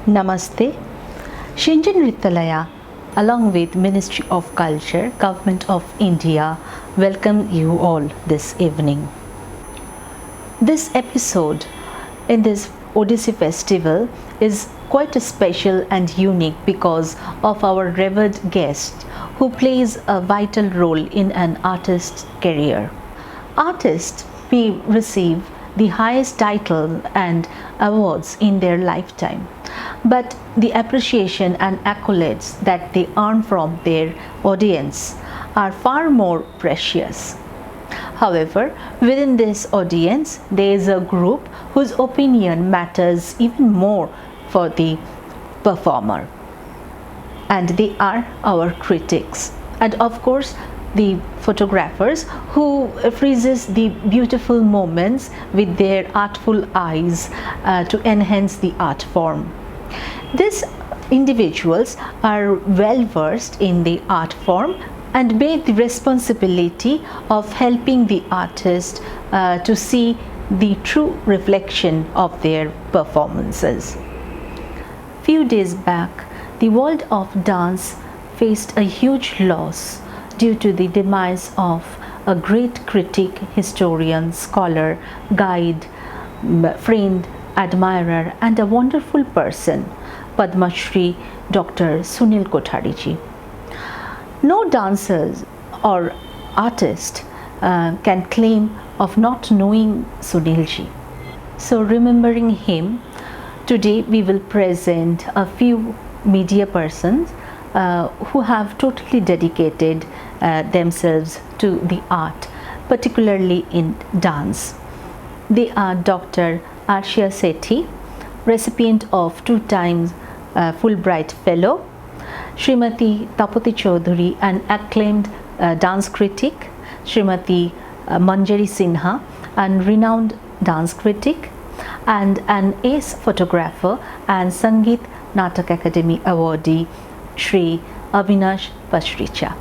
Namaste. Shinjan Nrityalaya, along with Ministry of Culture, Government of India, welcome you all this evening. This episode in this Odissi festival is quite special and unique because of our revered guest who plays a vital role in an artist's career. Artists may receive the highest title and awards in their lifetime, but the appreciation and accolades that they earn from their audience are far more precious. However, within this audience, there is a group whose opinion matters even more for the performer, and they are our critics, and of course the photographers who freezes the beautiful moments with their artful eyes to enhance the art form. These individuals are well versed in the art form and bear the responsibility of helping the artist to see the true reflection of their performances. Few days back, the world of dance faced a huge loss due to the demise of a great critic, historian, scholar, guide, friend, admirer, and a wonderful person, Padma Shri Dr. Sunil Kothariji. No dancers or artist can claim of not knowing Sunilji. So, remembering him, today we will present a few media persons who have totally dedicated themselves to the art, particularly in dance. They are Dr. Arshiya Sethi, recipient of 2 times Fullbright Fellow, Smt Tapati Chowdhurie, an acclaimed dance critic, Srimati Manjari Sinha, and renowned dance critic, and an ace photographer and Sangeet Natak Akademi Awardee, Shri Avinash Pasricha.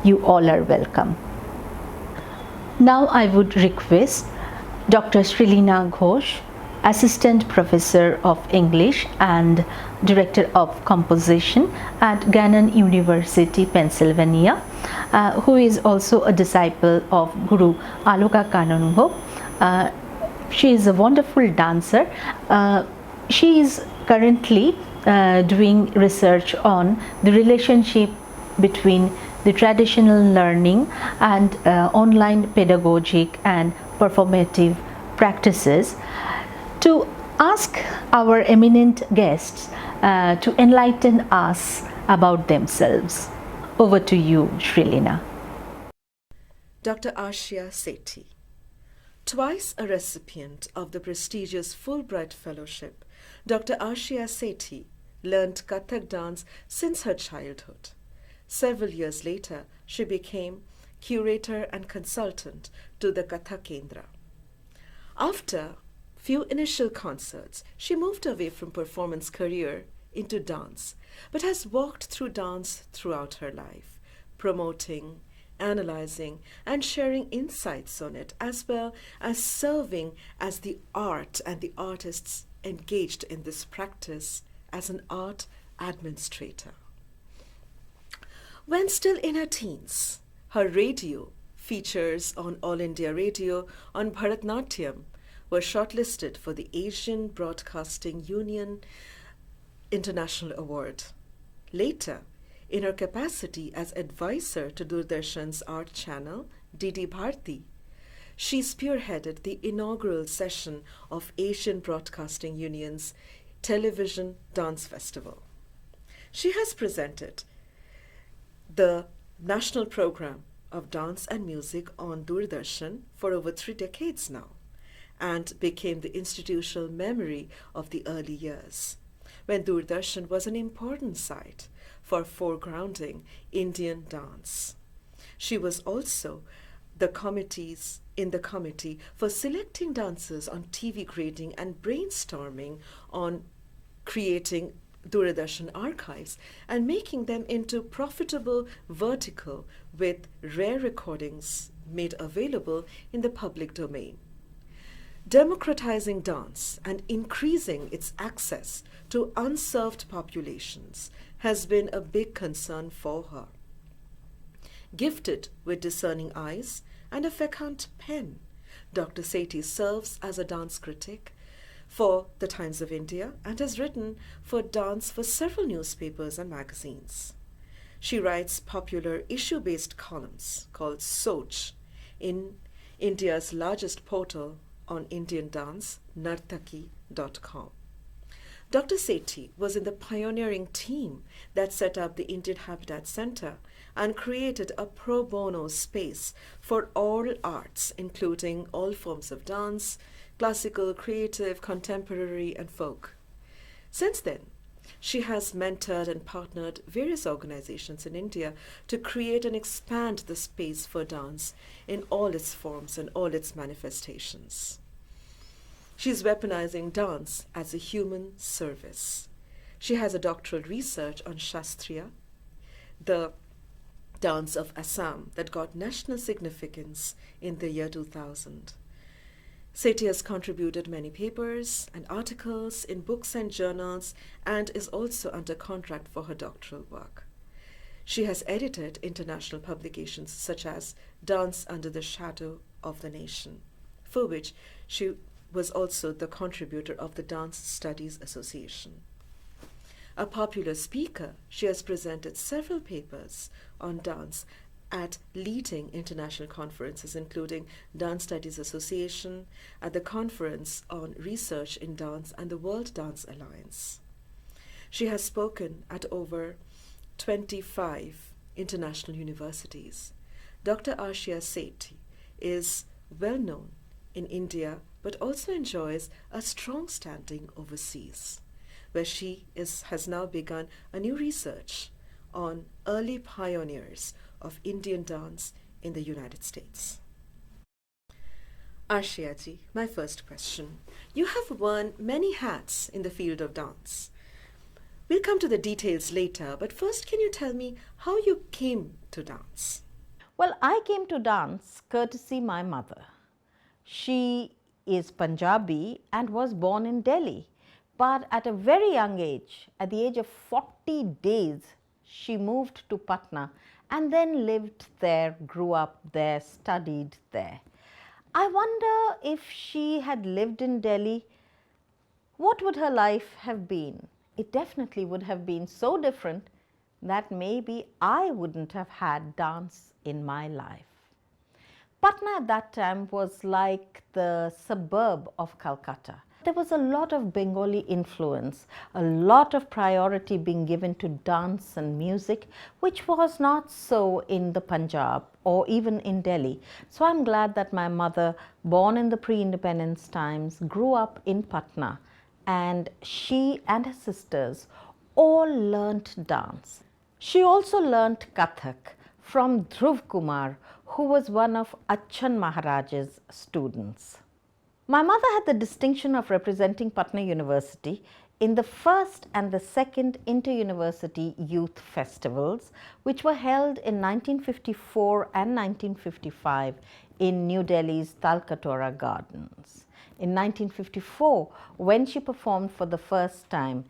You all are welcome. Now I would request Dr. Srilina Ghosh, Assistant Professor of English and Director of Composition at Gannon University, Pennsylvania, who is also a disciple of Guru Aloka Kanungo. She is a wonderful dancer. She is currently doing research on the relationship between the traditional learning and online pedagogic and performative practices, to ask our eminent guests to enlighten us about themselves. Over to you, Srilina. Dr. Arshiya Sethi, twice a recipient of the prestigious Fullbright Fellowship, Dr. Arshiya Sethi learned Kathak dance since her childhood. Several years later, she became curator and consultant to the Kathak Kendra. After few initial concerts, she moved away from performance career into dance, but has walked through dance throughout her life, promoting, analyzing, and sharing insights on it, as well as serving as the art and the artists engaged in this practice as an art administrator. When still in her teens, her radio features on All India Radio on Bharatnatyam were shortlisted for the Asian Broadcasting Union International Award. Later, in her capacity as advisor to Doordarshan's art channel, DD Bharti, she spearheaded the inaugural session of Asian Broadcasting Union's Television Dance Festival. She has presented the national program of dance and music on Doordarshan for over 3 decades now, and became the institutional memory of the early years, when Doordarshan was an important site for foregrounding Indian dance. She was also in the committee for selecting dancers on TV grading and brainstorming on creating Doordarshan archives and making them into profitable vertical with rare recordings made available in the public domain. Democratizing dance and increasing its access to unserved populations has been a big concern for her. Gifted with discerning eyes and a fecund pen, Dr. Sethi serves as a dance critic for the Times of India and has written for dance for several newspapers and magazines. She writes popular issue-based columns called Soch in India's largest portal on Indian dance, nartaki.com. Dr. Sethi was in the pioneering team that set up the Indian Habitat Center and created a pro bono space for all arts, including all forms of dance, classical, creative, contemporary, and folk. Since then, she has mentored and partnered various organizations in India to create and expand the space for dance in all its forms and all its manifestations. She's weaponizing dance as a human service. She has a doctoral research on Shastriya, the dance of Assam that got national significance in the year 2000. Sethi has contributed many papers and articles in books and journals and is also under contract for her doctoral work. She has edited international publications such as Dance Under the Shadow of the Nation, for which she was also the contributor of the Dance Studies Association. A popular speaker, she has presented several papers on dance at leading international conferences, including Dance Studies Association, at the Conference on Research in Dance and the World Dance Alliance. She has spoken at over 25 international universities. Dr. Arshiya Sethi is well known in India, but also enjoys a strong standing overseas, where she has now begun a new research on early pioneers of Indian dance in the United States. Arshiya ji, my first question. You have worn many hats in the field of dance. We'll come to the details later, but first can you tell me how you came to dance? Well, I came to dance courtesy my mother. She is Punjabi and was born in Delhi, but at a very young age, at the age of 40 days, she moved to Patna and then lived there, grew up there, studied there. I wonder if she had lived in Delhi, what would her life have been? It definitely would have been so different that maybe I wouldn't have had dance in my life. Patna at that time was like the suburb of Calcutta. There was a lot of Bengali influence, a lot of priority being given to dance and music, which was not so in the Punjab or even in Delhi. So I'm glad that my mother, born in the pre-independence times, grew up in Patna, and she and her sisters all learnt dance. She also learnt Kathak from Dhruv Kumar, who was one of Achan Maharaj's students. My mother had the distinction of representing Patna University in the first and the second inter-university youth festivals, which were held in 1954 and 1955 in New Delhi's Talkatora Gardens. In 1954, when she performed for the first time,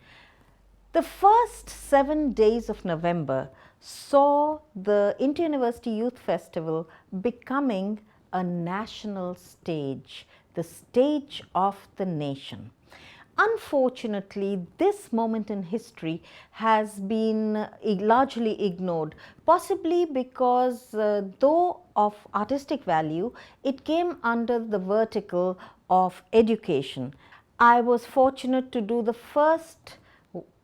the first 7 days of November saw the Inter-University Youth Festival becoming a national stage, the stage of the nation. Unfortunately, this moment in history has been largely ignored, possibly because though of artistic value, it came under the vertical of education. I was fortunate to do the first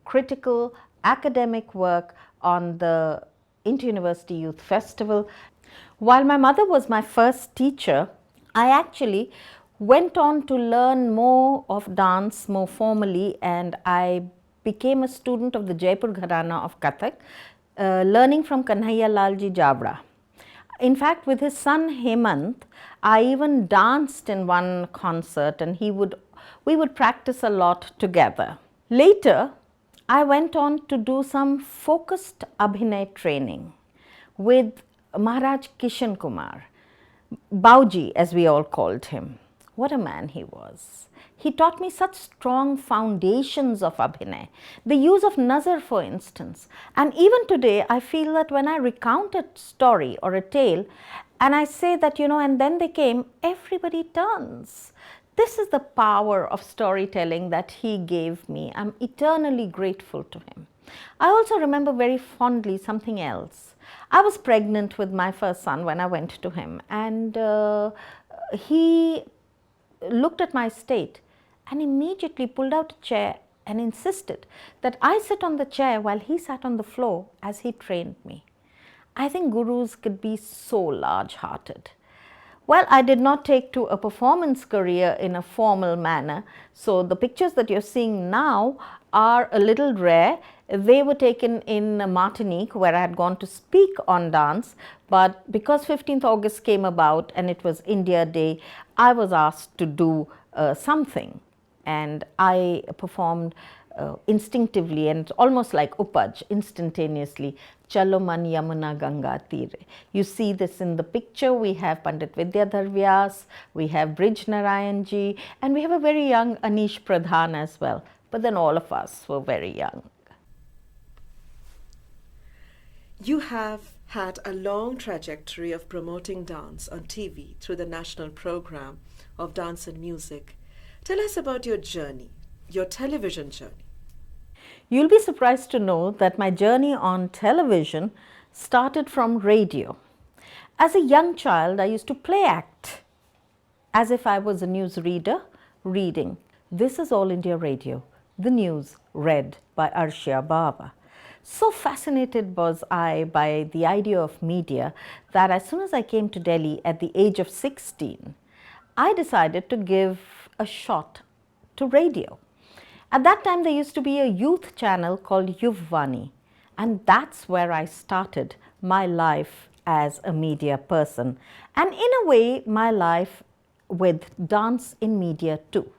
critical academic work on the Inter-University Youth Festival. While my mother was my first teacher, I actually went on to learn more of dance more formally, and I became a student of the Jaipur Gharana of Kathak, learning from Kanhaiya Lalji Javra. In fact, with his son Hemant, I even danced in one concert, and we would practice a lot together. Later, I went on to do some focused Abhinay training with Maharaj Kishan Kumar, Bauji as we all called him, What a man he was. He taught me such strong foundations of Abhinay, the use of nazar, for instance. And even today, I feel that when I recount a story or a tale, and I say that, and then they came, everybody turns. This is the power of storytelling that he gave me. I'm eternally grateful to him. I also remember very fondly something else. I was pregnant with my first son when I went to him, and he looked at my state and immediately pulled out a chair and insisted that I sit on the chair while he sat on the floor as he trained me. I think gurus could be so large-hearted. Well, I did not take to a performance career in a formal manner, so the pictures that you're seeing now are a little rare. They were taken in Martinique, where I had gone to speak on dance, but because 15th August came about and it was India Day, I was asked to do something, and I performed instinctively and almost like upaj, instantaneously, Chalo Man Yamuna Ganga Tire. You see this in the picture. We have Pandit Vidyadhar Vyas, we have Brij Narayanji, and we have a very young Anish Pradhan as well. But then all of us were very young. You have had a long trajectory of promoting dance on TV through the national program of Dance and Music. Tell us about your journey, your television journey. You'll be surprised to know that my journey on television started from radio. As a young child, I used to play act as if I was a news reader reading. This is All India Radio, the news read by Arshiya Baba. So fascinated was I by the idea of media that as soon as I came to Delhi at the age of 16, I decided to give a shot to radio. At that time, there used to be a youth channel called Yuvvani, and that's where I started my life as a media person, and in a way, my life with dance in media too.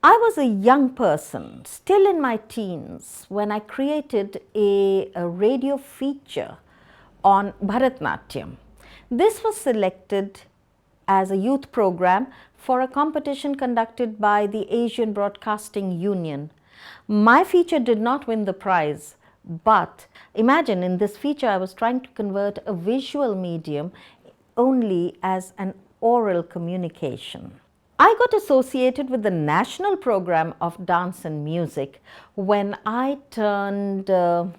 I was a young person, still in my teens, when I created a radio feature on Bharatnatyam. This was selected as a youth program for a competition conducted by the Asian Broadcasting Union. My feature did not win the prize, but imagine in this feature I was trying to convert a visual medium only as an oral communication. I got associated with the national program of dance and music when I turned 20.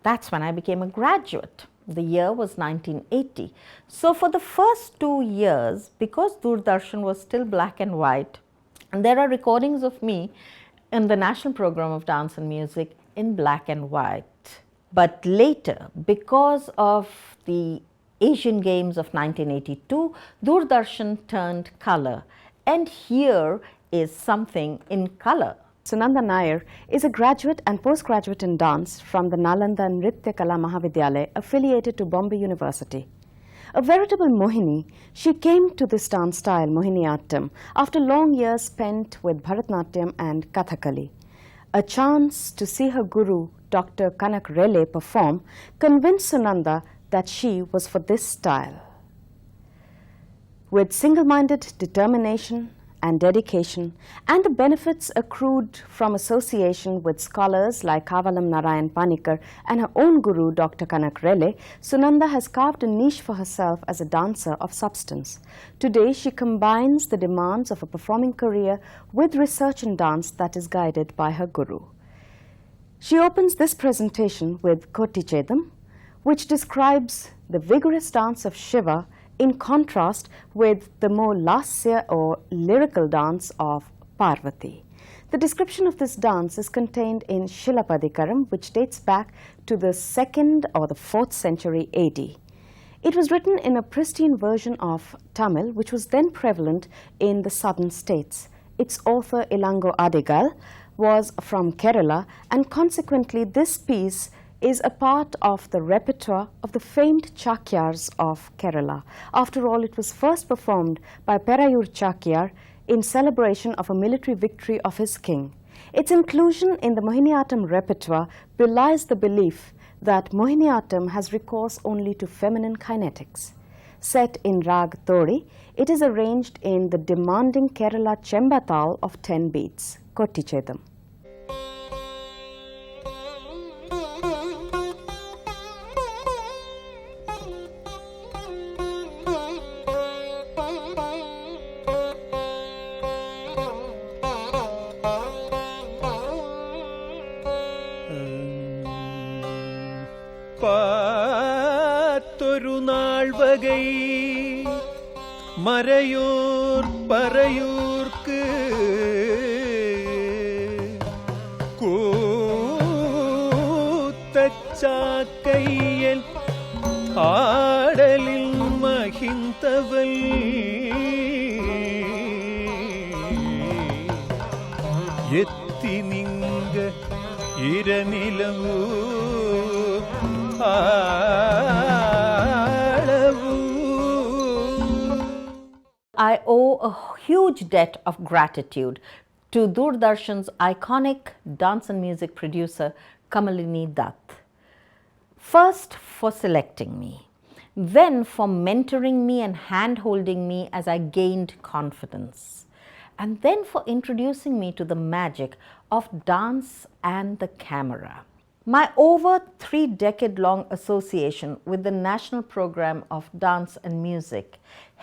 That's when I became a graduate. The year was 1980. So for the first 2 years, because Doordarshan was still black and white, and there are recordings of me in the national program of dance and music in black and white. But later, because of the Asian Games of 1982, Doordarshan turned color, and here is something in color. Sunanda Nair is a graduate and postgraduate in dance from the Nalanda Nrityalaya Mahavidyalaya affiliated to Bombay University. A veritable Mohini, she came to this dance style, Mohiniyattam, after long years spent with Bharatnatyam and Kathakali. A chance to see her guru, Dr. Kanak Rele, perform convinced Sunanda that she was for this style. With single-minded determination and dedication, and the benefits accrued from association with scholars like Kavalam Narayan Panikkar and her own guru, Dr. Kanak Rele, Sunanda has carved a niche for herself as a dancer of substance. Today, she combines the demands of a performing career with research in dance that is guided by her guru. She opens this presentation with Koti Chedam, which describes the vigorous dance of Shiva in contrast with the more lasya or lyrical dance of Parvati. The description of this dance is contained in Shilapadikaram, which dates back to the 2nd or the 4th century AD. It was written in a pristine version of Tamil, which was then prevalent in the southern states. Its author, Ilango Adigal, was from Kerala, and consequently this piece is a part of the repertoire of the famed Chakyars of Kerala. After all, it was first performed by Perayur Chakyar in celebration of a military victory of his king. Its inclusion in the Mohiniyattam repertoire belies the belief that Mohiniyattam has recourse only to feminine kinetics. Set in Rag Tori, it is arranged in the demanding Kerala Chemba tal of 10 beats. Kottichedam. Maraiyur பறையூர்க்கு கூத்தச்சாக்கையன் ஆடலில் மகிழ்ந்தவள் எத்தி நீங்க இரநிலவூ I owe a huge debt of gratitude to Doordarshan's iconic dance and music producer Kamalini Dutt. First for selecting me, then for mentoring me and hand-holding me as I gained confidence, and then for introducing me to the magic of dance and the camera. My over 3-decade-long association with the National Program of Dance and Music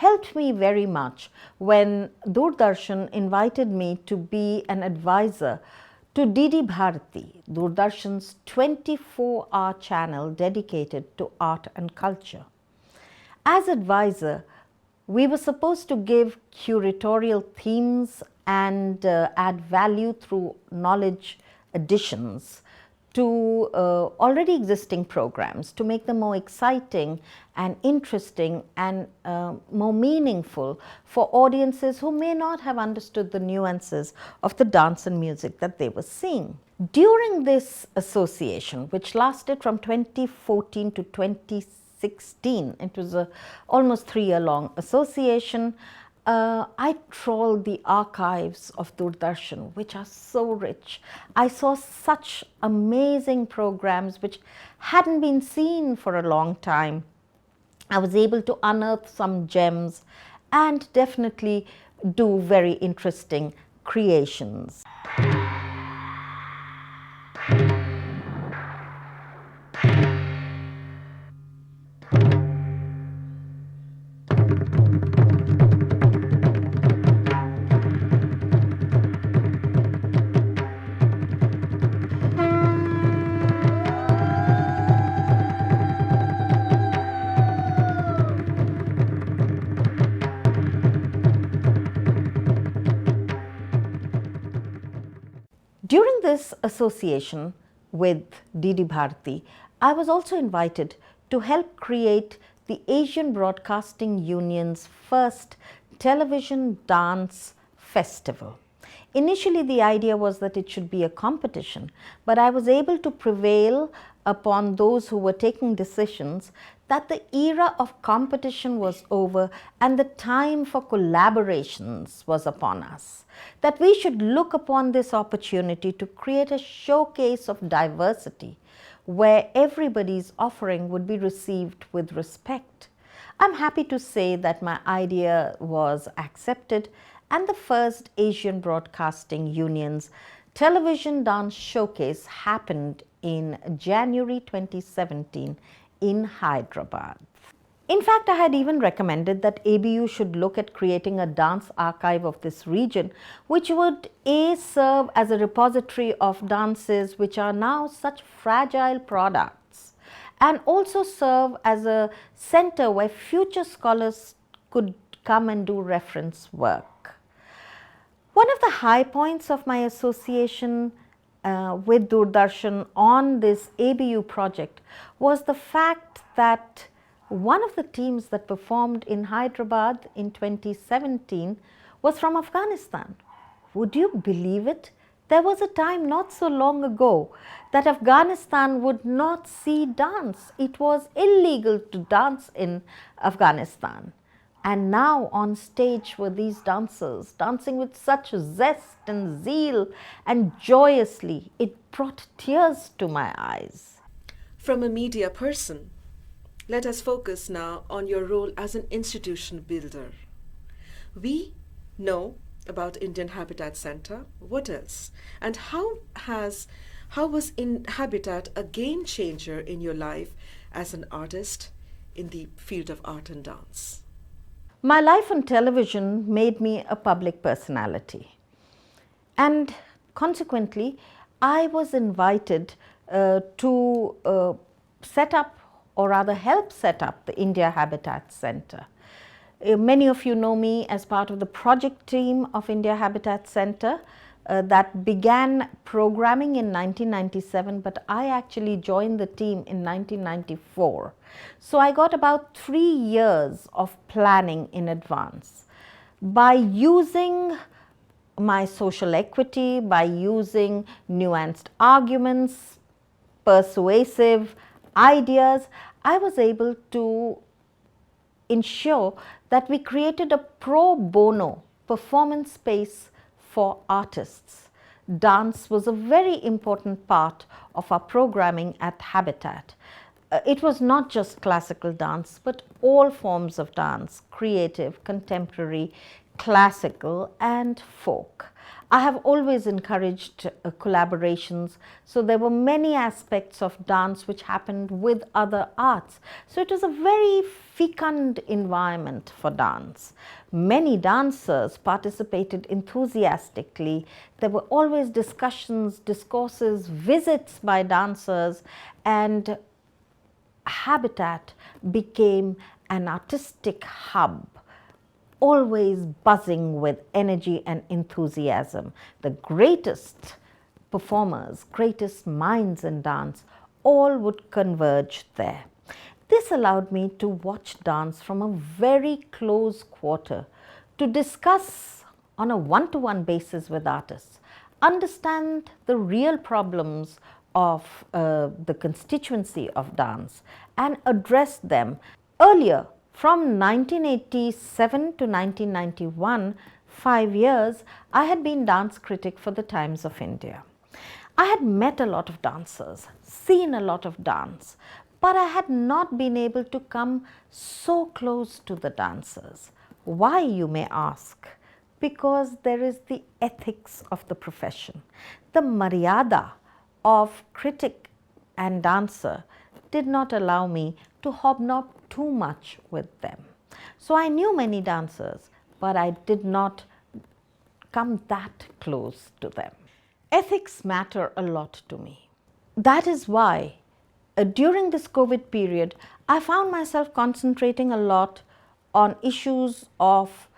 helped me very much when Doordarshan invited me to be an advisor to DD Bharati, Doordarshan's 24-hour channel dedicated to art and culture. As advisor, we were supposed to give curatorial themes and add value through knowledge additions to already existing programs to make them more exciting and interesting and more meaningful for audiences who may not have understood the nuances of the dance and music that they were seeing. During this association, which lasted from 2014 to 2016, it was a almost 3-year-long association, I trawled the archives of Doordarshan, which are so rich. I saw such amazing programs which hadn't been seen for a long time. I was able to unearth some gems and definitely do very interesting creations. During this association with DD Bharati, I was also invited to help create the Asian Broadcasting Union's first television dance festival. Initially, the idea was that it should be a competition, but I was able to prevail upon those who were taking decisions that the era of competition was over and the time for collaborations was upon us, that we should look upon this opportunity to create a showcase of diversity where everybody's offering would be received with respect. I'm happy to say that my idea was accepted and the first Asian Broadcasting Union's television dance showcase happened in January 2017 in Hyderabad. In fact, I had even recommended that ABU should look at creating a dance archive of this region, which would serve as a repository of dances which are now such fragile products, and also serve as a center where future scholars could come and do reference work. One of the high points of my association with Doordarshan on this ABU project was the fact that one of the teams that performed in Hyderabad in 2017 was from Afghanistan. Would you believe it? There was a time not so long ago that Afghanistan would not see dance. It was illegal to dance in Afghanistan. And now on stage were these dancers dancing with such zest and zeal and joyously. It brought tears to my eyes. From a media person, Let us focus now on your role as an institution builder. We know about Indian Habitat Center. What else? And how was in Habitat a game changer in your life as an artist in the field of art and dance? My life on television made me a public personality, and consequently I was invited to set up, or rather help set up, the India Habitat Center. Many of you know me as part of the project team of India Habitat Center that began programming in 1997, but I actually joined the team in 1994. So I got about 3 years of planning in advance. By using my social equity, by using nuanced arguments, persuasive ideas, I was able to ensure that we created a pro bono performance space for artists. Dance was a very important part of our programming at Habitat. It was not just classical dance, but all forms of dance: creative, contemporary, classical, and folk. I have always encouraged collaborations, so there were many aspects of dance which happened with other arts. So it was a very fecund environment for dance. Many dancers participated enthusiastically. There were always discussions, discourses, visits by dancers, and Habitat became an artistic hub, always buzzing with energy and enthusiasm. The greatest performers, greatest minds in dance, all would converge there. This allowed me to watch dance from a very close quarter, to discuss on a one-to-one basis with artists, understand the real problems of the constituency of dance, and address them. Earlier, from 1987 to 1991, 5 years, I had been dance critic for the Times of India. I had met a lot of dancers, seen a lot of dance, but I had not been able to come so close to the dancers. Why, you may ask? Because there is the ethics of the profession. The maryada of critic and dancer did not allow me to hobnob too much with them. So I knew many dancers, but I did not come that close to them. Ethics matter a lot to me. That is why during this COVID period, I found myself concentrating a lot on issues of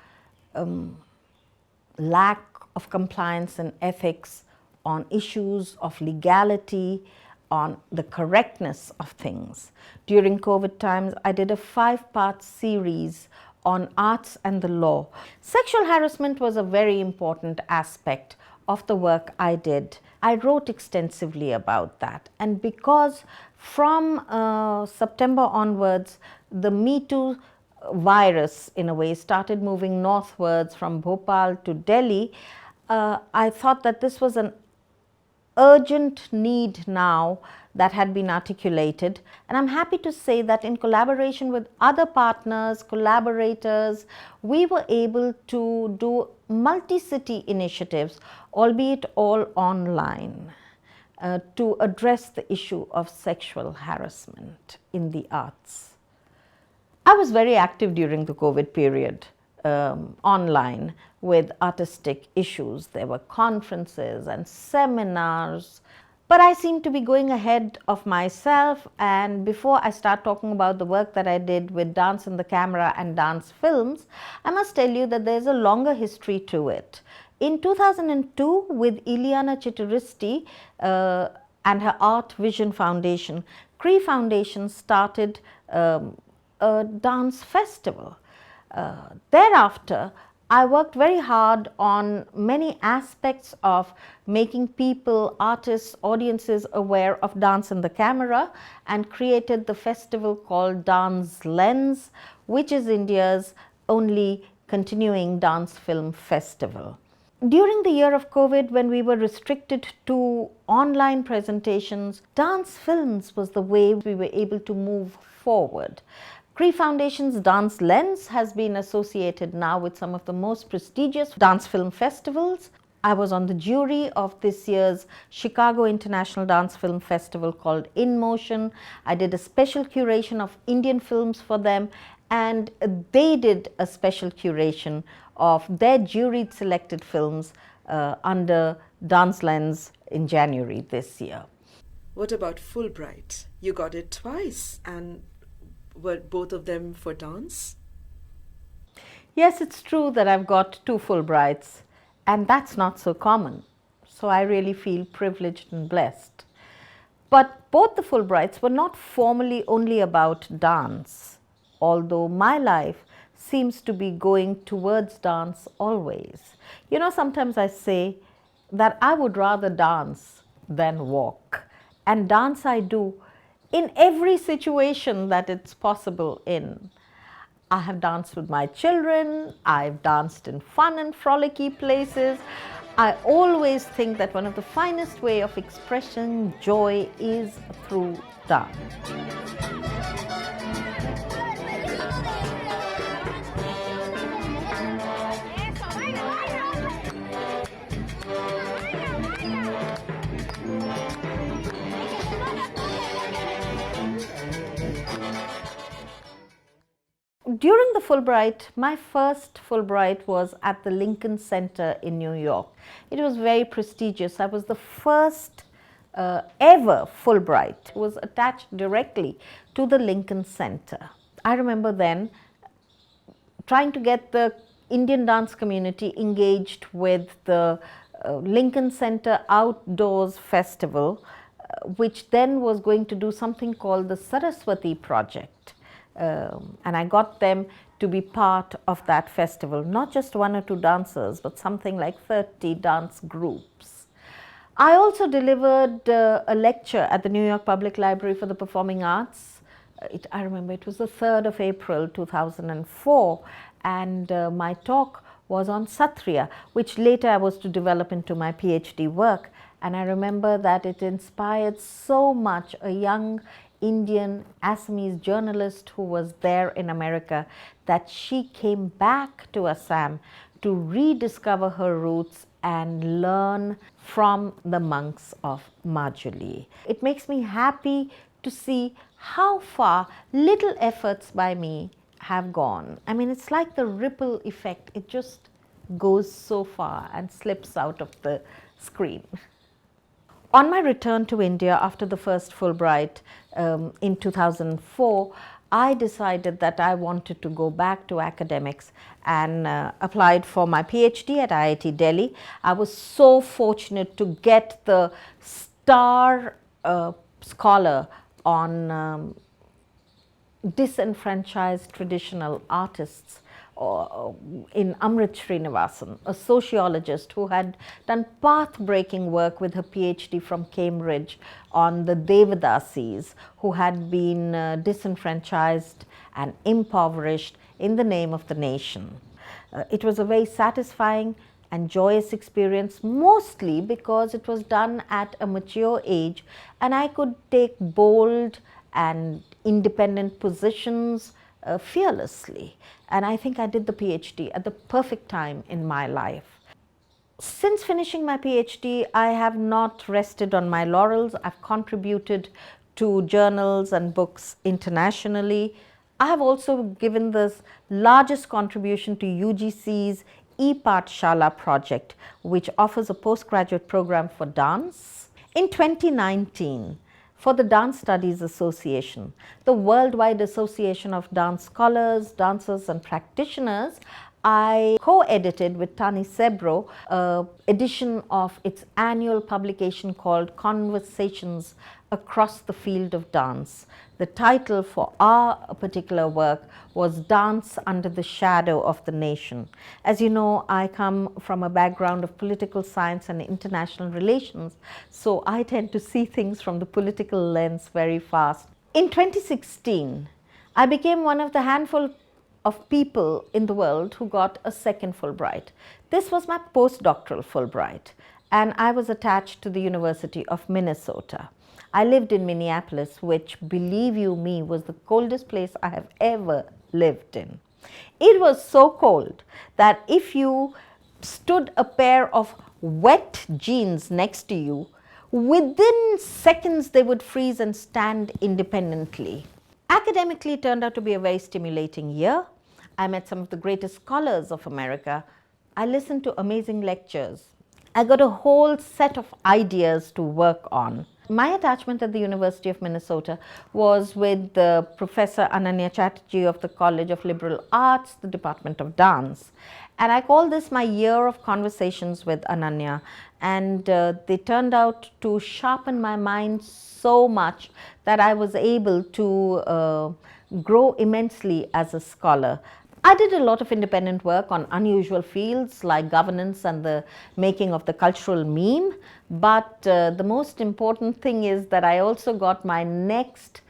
lack of compliance and ethics, on issues of legality, on the correctness of things. During COVID times, I did a 5-part series on arts and the law. Sexual harassment was a very important aspect of the work I did. I wrote extensively about that, and because from September onwards, the Me Too virus in a way started moving northwards from Bhopal to Delhi, I thought that this was an urgent need now that had been articulated, and I'm happy to say that in collaboration with other partners, collaborators, we were able to do multi-city initiatives, albeit all online, to address the issue of sexual harassment in the arts. I was very active during the COVID period online with artistic issues. There were conferences and seminars, but I seem to be going ahead of myself. And before I start talking about the work that I did with Dance on the Camera and dance films, I must tell you that there's a longer history to it. In 2002, with Ileana Chituristi and her Art Vision Foundation, Cree Foundation started a dance festival. Thereafter, I worked very hard on many aspects of making people, artists, audiences aware of Dance on the Camera, and created the festival called Dance Lens, which is India's only continuing dance film festival. During the year of COVID, when we were restricted to online presentations, dance films was the way we were able to move forward. Cree Foundation's Dance Lens has been associated now with some of the most prestigious dance film festivals. I was on the jury of this year's Chicago International Dance Film Festival called In Motion. I did a special curation of Indian films for them, and they did a special curation of their juried selected films under Dance Lens in January this year. What about Fullbright? You got it twice, and were both of them for dance? Yes, it's true that I've got 2 Fulbrights, and that's not so common. So I really feel privileged and blessed. But both the Fulbrights were not formally only about dance, although my life seems to be going towards dance always. You know, sometimes I say that I would rather dance than walk. And dance I do in every situation that it's possible in. I have danced with my children, I've danced in fun and frolicky places. I always think that one of the finest way of expressing joy is through dance. During the Fulbright, my first Fulbright was at the Lincoln Center in New York. It was very prestigious. I was the first ever Fulbright. It was attached directly to the Lincoln Center. I remember then trying to get the Indian dance community engaged with the Lincoln Center Outdoors Festival, which then was going to do something called the Saraswati Project. And I got them to be part of that festival, not just 1 or 2 dancers, but something like 30 dance groups. I also delivered a lecture at the New York Public Library for the Performing Arts. I remember it was the 3rd of April 2004, and my talk was on Satriya, which later I was to develop into my PhD work. And I remember that it inspired so much a young Indian Assamese journalist who was there in America, that she came back to Assam to rediscover her roots and learn from the monks of Manjari. It makes me happy to see how far little efforts by me have gone. I mean, it's like the ripple effect. It just goes so far and slips out of the screen. On my return to India after the first Fulbright in 2004, I decided that I wanted to go back to academics and applied for my PhD at IIT Delhi. I was so fortunate to get the star scholar on disenfranchised traditional artists in Amrit Srinivasan, a sociologist who had done path-breaking work with her PhD from Cambridge on the Devadasis, who had been disenfranchised and impoverished in the name of the nation. It was a very satisfying and joyous experience, mostly because it was done at a mature age and I could take bold and independent positions fearlessly. And I think I did the PhD at the perfect time in my life. Since finishing my PhD, I have not rested on my laurels. I've contributed to journals and books internationally. I have also given the largest contribution to UGC's ePathshala project, which offers a postgraduate program for dance. In 2019, for the Dance Studies Association, the Worldwide Association of Dance Scholars, Dancers and Practitioners, I co-edited with Tani Sebro an edition of its annual publication called Conversations Across the Field of Dance. The title for our particular work was Dance Under the Shadow of the Nation. As you know, I come from a background of political science and international relations, so I tend to see things from the political lens very fast. In 2016, I became one of the handful of people in the world who got a second Fulbright. This was my postdoctoral Fulbright, and I was attached to the University of Minnesota. I lived in Minneapolis, which, believe you me, was the coldest place I have ever lived in. It was so cold that if you stood a pair of wet jeans next to you, within seconds they would freeze and stand independently. Academically, it turned out to be a very stimulating year. I met some of the greatest scholars of America. I listened to amazing lectures. I got a whole set of ideas to work on. My attachment at the University of Minnesota was with Professor Ananya Chatterjee of the College of Liberal Arts, the Department of Dance. And I call this my year of conversations with Ananya. And they turned out to sharpen my mind so much that I was able to grow immensely as a scholar. I did a lot of independent work on unusual fields like governance and the making of the cultural meme, but the most important thing is that I also got my next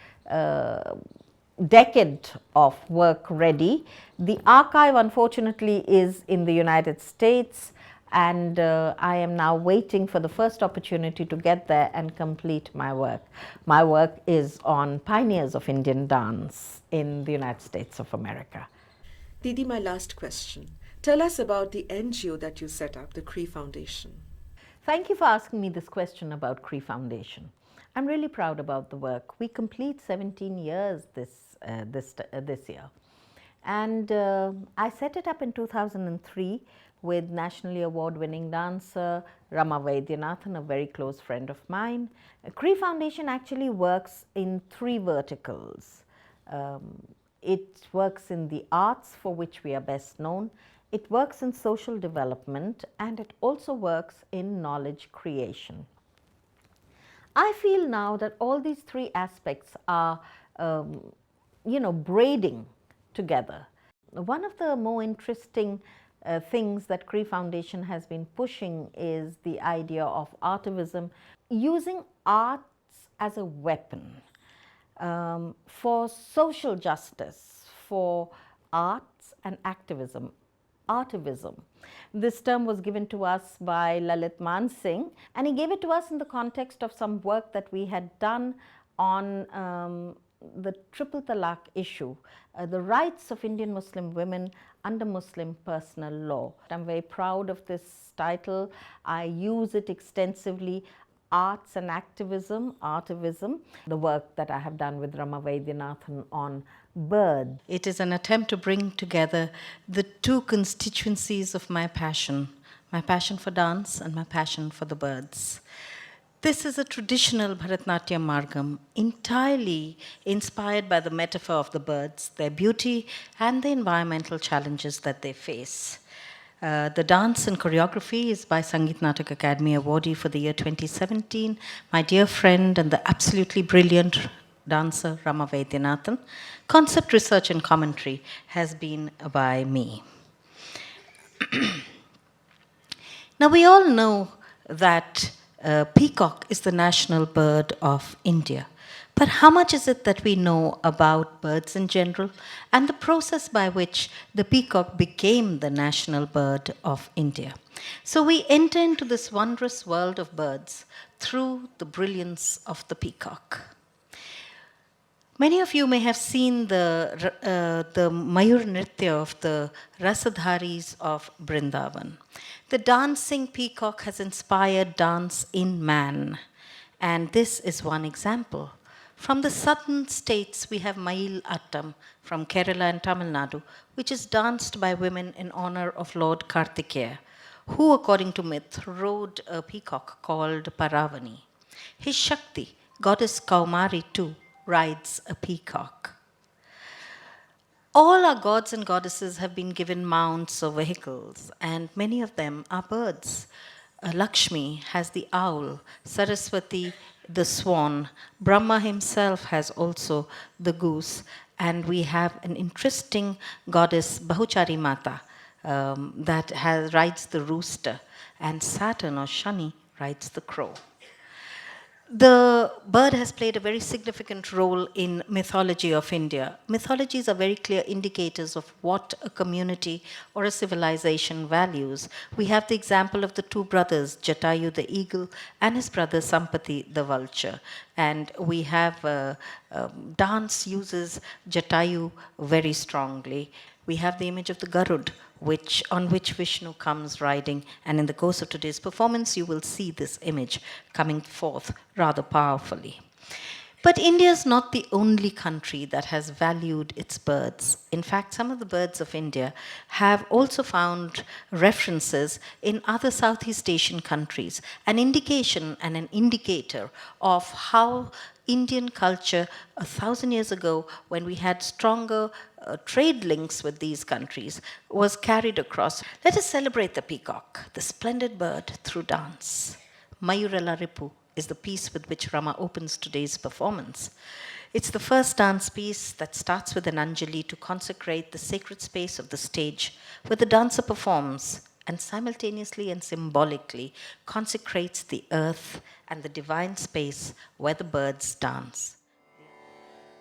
decade of work ready. The archive, unfortunately, is in the United States, and I am now waiting for the first opportunity to get there and complete my work. My work is on pioneers of Indian dance in the United States of America. Didi, my last question. Tell us about the NGO that you set up, the Cree Foundation. Thank you for asking me this question about Cree Foundation. I'm really proud about the work. We complete 17 years this year. And I set it up in 2003 with nationally award-winning dancer Rama Vaidyanathan, a very close friend of mine. Cree Foundation actually works in three verticals. It works in the arts, for which we are best known. It works in social development, and it also works in knowledge creation. I feel now that all these three aspects are, braiding together. One of the more interesting things that Cree Foundation has been pushing is the idea of artivism, using arts as a weapon. For social justice, for arts and activism, artivism. This term was given to us by Lalit Mansingh, and he gave it to us in the context of some work that we had done on the triple talaq issue, the rights of Indian Muslim women under Muslim personal law. I'm very proud of this title. I use it extensively. Arts and activism, artivism, the work that I have done with Rama Vaidyanathan on birds. It is an attempt to bring together the two constituencies of my passion for dance and my passion for the birds. This is a traditional Bharatnatyam margam, entirely inspired by the metaphor of the birds, their beauty, and the environmental challenges that they face. The dance and choreography is by Sangeet Natak Akademi Awardee for the year 2017, my dear friend and the absolutely brilliant dancer Rama Vaidyanathan. Concept research and commentary has been by me. Now we all know that peacock is the national bird of India. But how much is it that we know about birds in general and the process by which the peacock became the national bird of India? So we enter into this wondrous world of birds through the brilliance of the peacock. Many of you may have seen the Mayur Nritya of the Rasadharis of Vrindavan. The dancing peacock has inspired dance in man, and this is one example. From the southern states, we have Mayil Attam from Kerala and Tamil Nadu, which is danced by women in honor of Lord Kartikeya, who, according to myth, rode a peacock called Paravani. His Shakti, goddess Kaumari too, rides a peacock. All our gods and goddesses have been given mounts or vehicles, and many of them are birds. Lakshmi has the owl, Saraswati the swan, Brahma himself has also the goose, and we have an interesting goddess Bahuchari Mata that rides the rooster, and Saturn or Shani rides the crow. The bird has played a very significant role in mythology of India. Mythologies are very clear indicators of what a community or a civilization values. We have the example of the two brothers, Jatayu the eagle and his brother Sampati the vulture. And we have dance uses Jatayu very strongly. We have the image of the Garud, on which Vishnu comes riding, and in the course of today's performance you will see this image coming forth rather powerfully. But India is not the only country that has valued its birds. In fact, some of the birds of India have also found references in other Southeast Asian countries, an indication and an indicator of how Indian culture 1,000 years ago, when we had stronger trade links with these countries, was carried across. Let us celebrate the peacock, the splendid bird, through dance. Mayurala Ripu is the piece with which Rama opens today's performance. It's the first dance piece that starts with an Anjali to consecrate the sacred space of the stage where the dancer performs, and simultaneously and symbolically consecrates the earth and the divine space where the birds dance.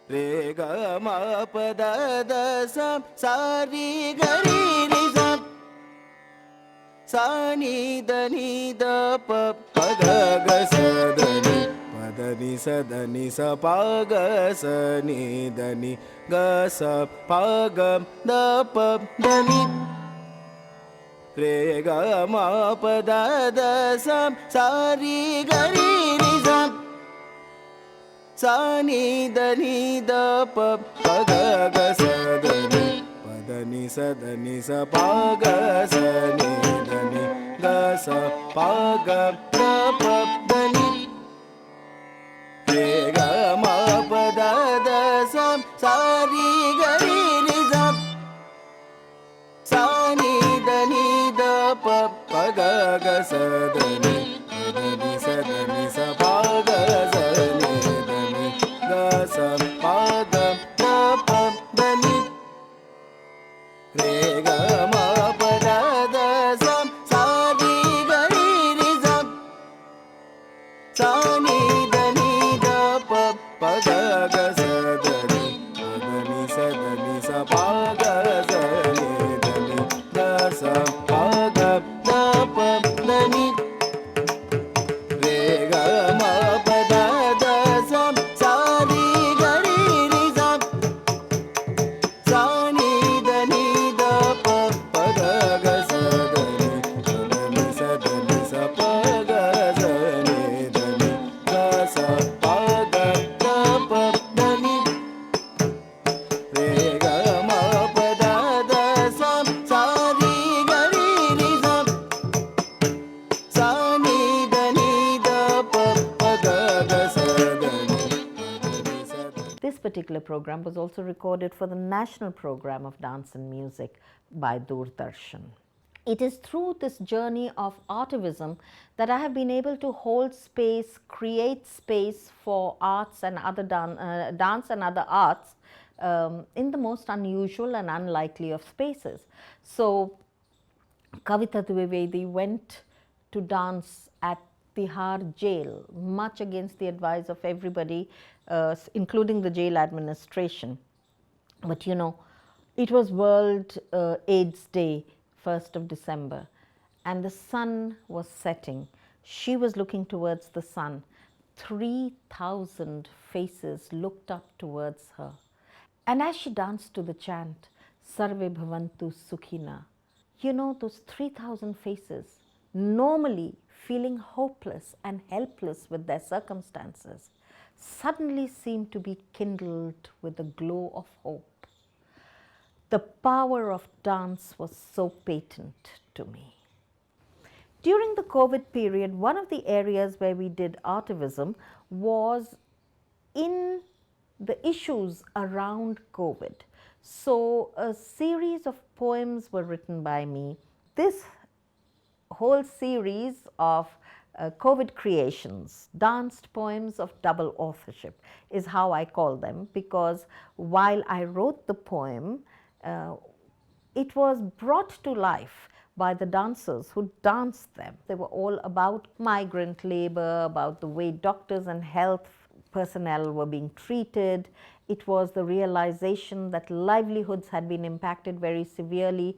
Re ga ma pa da da sa sa ri ga ri ri sa sa ni da pa pa ga ga sa da ni sa pa ga sa ni ga sa pa ga da pa da ni. Re ga ma pa da da sa sa ri ga ri ri sa sa ni da pa pa ga ga sa da ni sa pa ga sa ni ga sa pa ga da pa da ni. Re ga ma pa da da sa sa ri ga ri ri sa sa ni da pa pa ga ga sa da ni sa pa ga sa ni ga sa pa ga da pa da ni. Re ga ma pa da da sa sa ri ga ri ri sa sa ni da pa pa ga ga sa da ni sa pa ga sa ni ga sa pa ga da pa da ni. Re ga ma pa da da sa sa ri ga ri ri sa sa ni da pa pa ga ga sa da ni sa pa ga sa ni ga sa pa ga da pa da ni. Re ga ma pa da da sa sa ri ga ri ri sa sa ni da pa pa ga ga sa da ni. This particular program was also recorded for the National Program of Dance and Music by Doordarshan. It is through this journey of artivism that I have been able to hold space, create space for arts and other dance and other arts in the most unusual and unlikely of spaces. So Kavita Dwivedi went to dance at Tihar jail, much against the advice of everybody, including the jail administration. But you know, it was World AIDS Day, 1st of December, and the sun was setting. She was looking towards the sun. 3,000 faces looked up towards her. And as she danced to the chant, Sarve Bhavantu Sukhina, you know, those 3,000 faces, normally feeling hopeless and helpless with their circumstances, suddenly seemed to be kindled with a glow of hope. The power of dance was so patent to me. During the COVID period, one of the areas where we did artivism was in the issues around COVID. So a series of poems were written by me. This whole series of COVID creations, danced poems of double authorship is how I call them, because while I wrote the poem, it was brought to life by the dancers who danced them. They were all about migrant labor, about the way doctors and health personnel were being treated. It was the realization that livelihoods had been impacted very severely,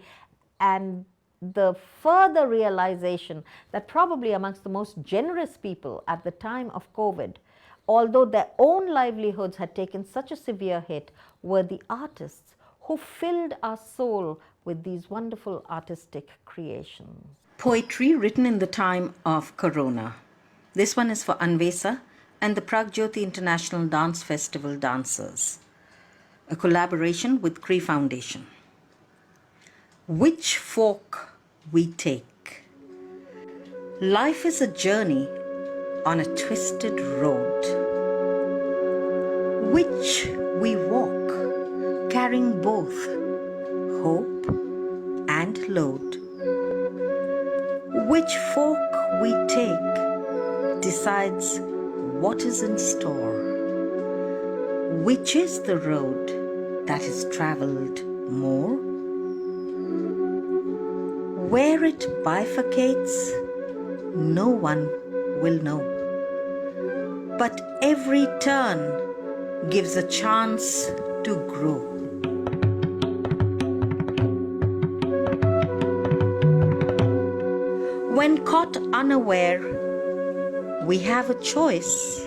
and the further realization that probably amongst the most generous people at the time of COVID although their own livelihoods had taken such a severe hit, were the artists who filled our soul with these wonderful artistic creations. Poetry written in the time of Corona. This one is for Anvesa and the Pragjyoti International Dance Festival dancers. A collaboration with Cree Foundation. Which fork we take. Life is a journey on a twisted road. Which we walk, carrying both hope and load. Which fork we take decides what is in store. Which is the road that is traveled more? Where it bifurcates, no one will know. But every turn gives a chance to grow. When caught unaware, we have a choice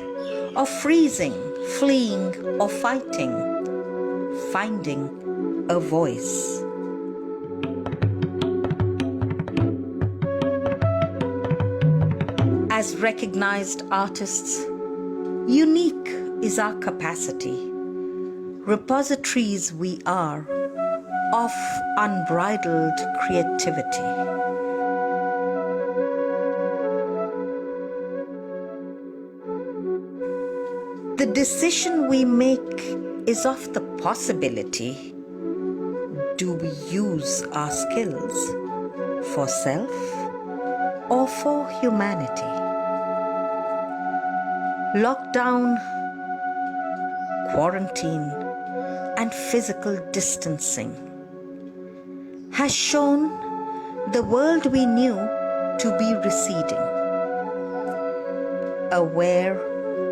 of freezing, fleeing, or fighting, finding a voice. As recognized artists, unique is our capacity. Repositories we are of unbridled creativity. The decision we make is of the possibility. Do we use our skills for self or for humanity? Lockdown, quarantine, and physical distancing has shown the world we knew to be receding. Aware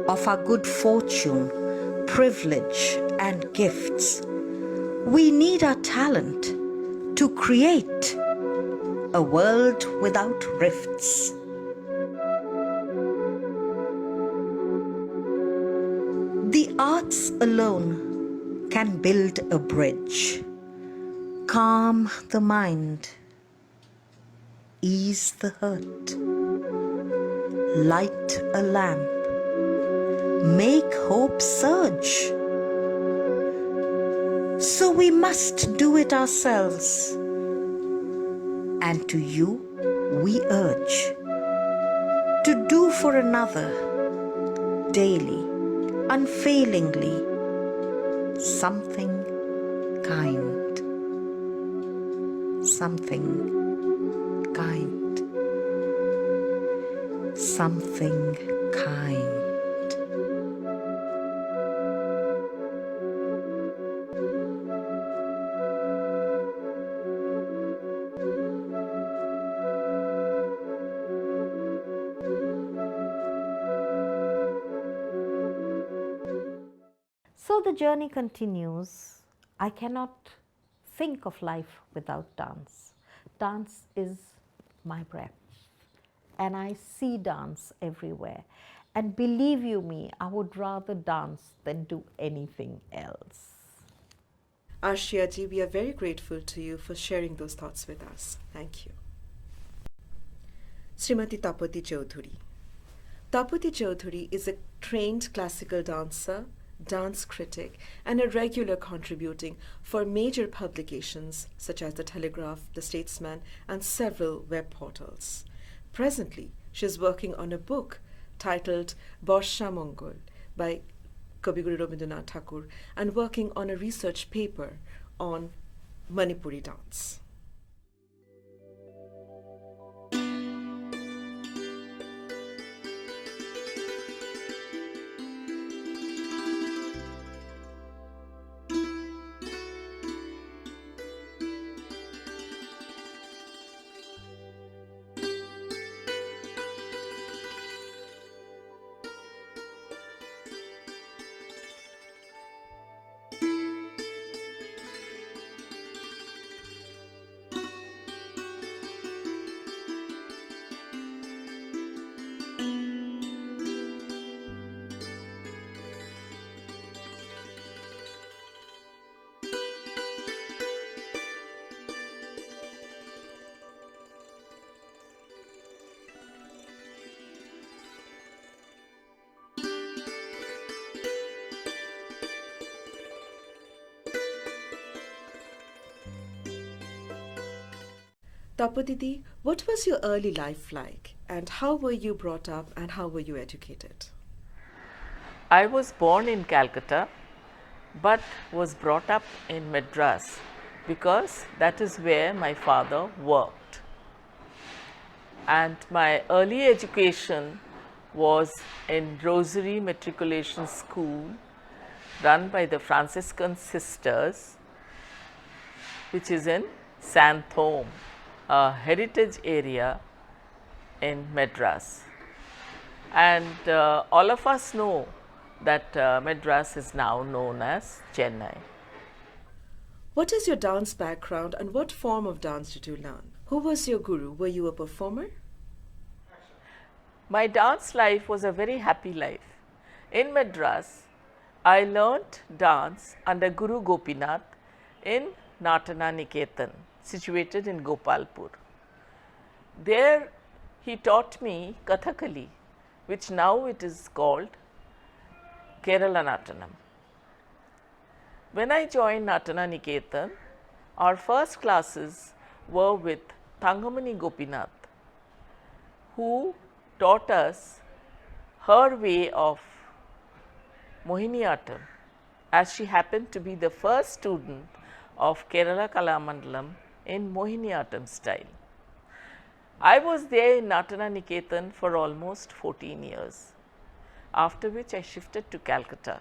of our good fortune, privilege, and gifts, we need our talent to create a world without rifts. The arts alone can build a bridge, calm the mind, ease the hurt, light a lamp, make hope surge. So we must do it ourselves. And to you we urge to do for another daily, unfailingly, something kind. Something kind. Something kind. So the journey continues. I cannot think of life without dance. Dance is my breath, and I see dance everywhere. And believe you me, I would rather dance than do anything else. Arshiya ji, we are very grateful to you for sharing those thoughts with us. Thank you. Smt Tapati Chowdhurie. Tapati Chowdhurie is a trained classical dancer, dance critic, and a regular contributing for major publications such as The Telegraph, The Statesman, and several web portals. Presently, she is working on a book titled Borsha Mongol by Kabiguru Rabindranath Thakur and working on a research paper on Manipuri dance. Tapatidi, what was your early life like and how were you brought up and how were you educated? I was born in Calcutta but was brought up in Madras because that is where my father worked. And my early education was in Rosary Matriculation School run by the Franciscan Sisters, which is in Santhome, a heritage area in Madras. And all of us know that Madras is now known as Chennai. What is your dance background and what form of dance did you learn? Who was your guru? Were you a performer? My dance life was a very happy life. In Madras, I learnt dance under Guru Gopinath in Natana Niketan, situated in Gopalpur. There he taught me Kathakali, which now it is called Kerala Natanam. When I joined Natana Niketan, our first classes were with Thangamani Gopinath, who taught us her way of Mohiniyattam, as she happened to be the first student of Kerala Kalamandalam in Mohiniyattam style. I was there in Natana Niketan for almost 14 years, after which I shifted to Calcutta.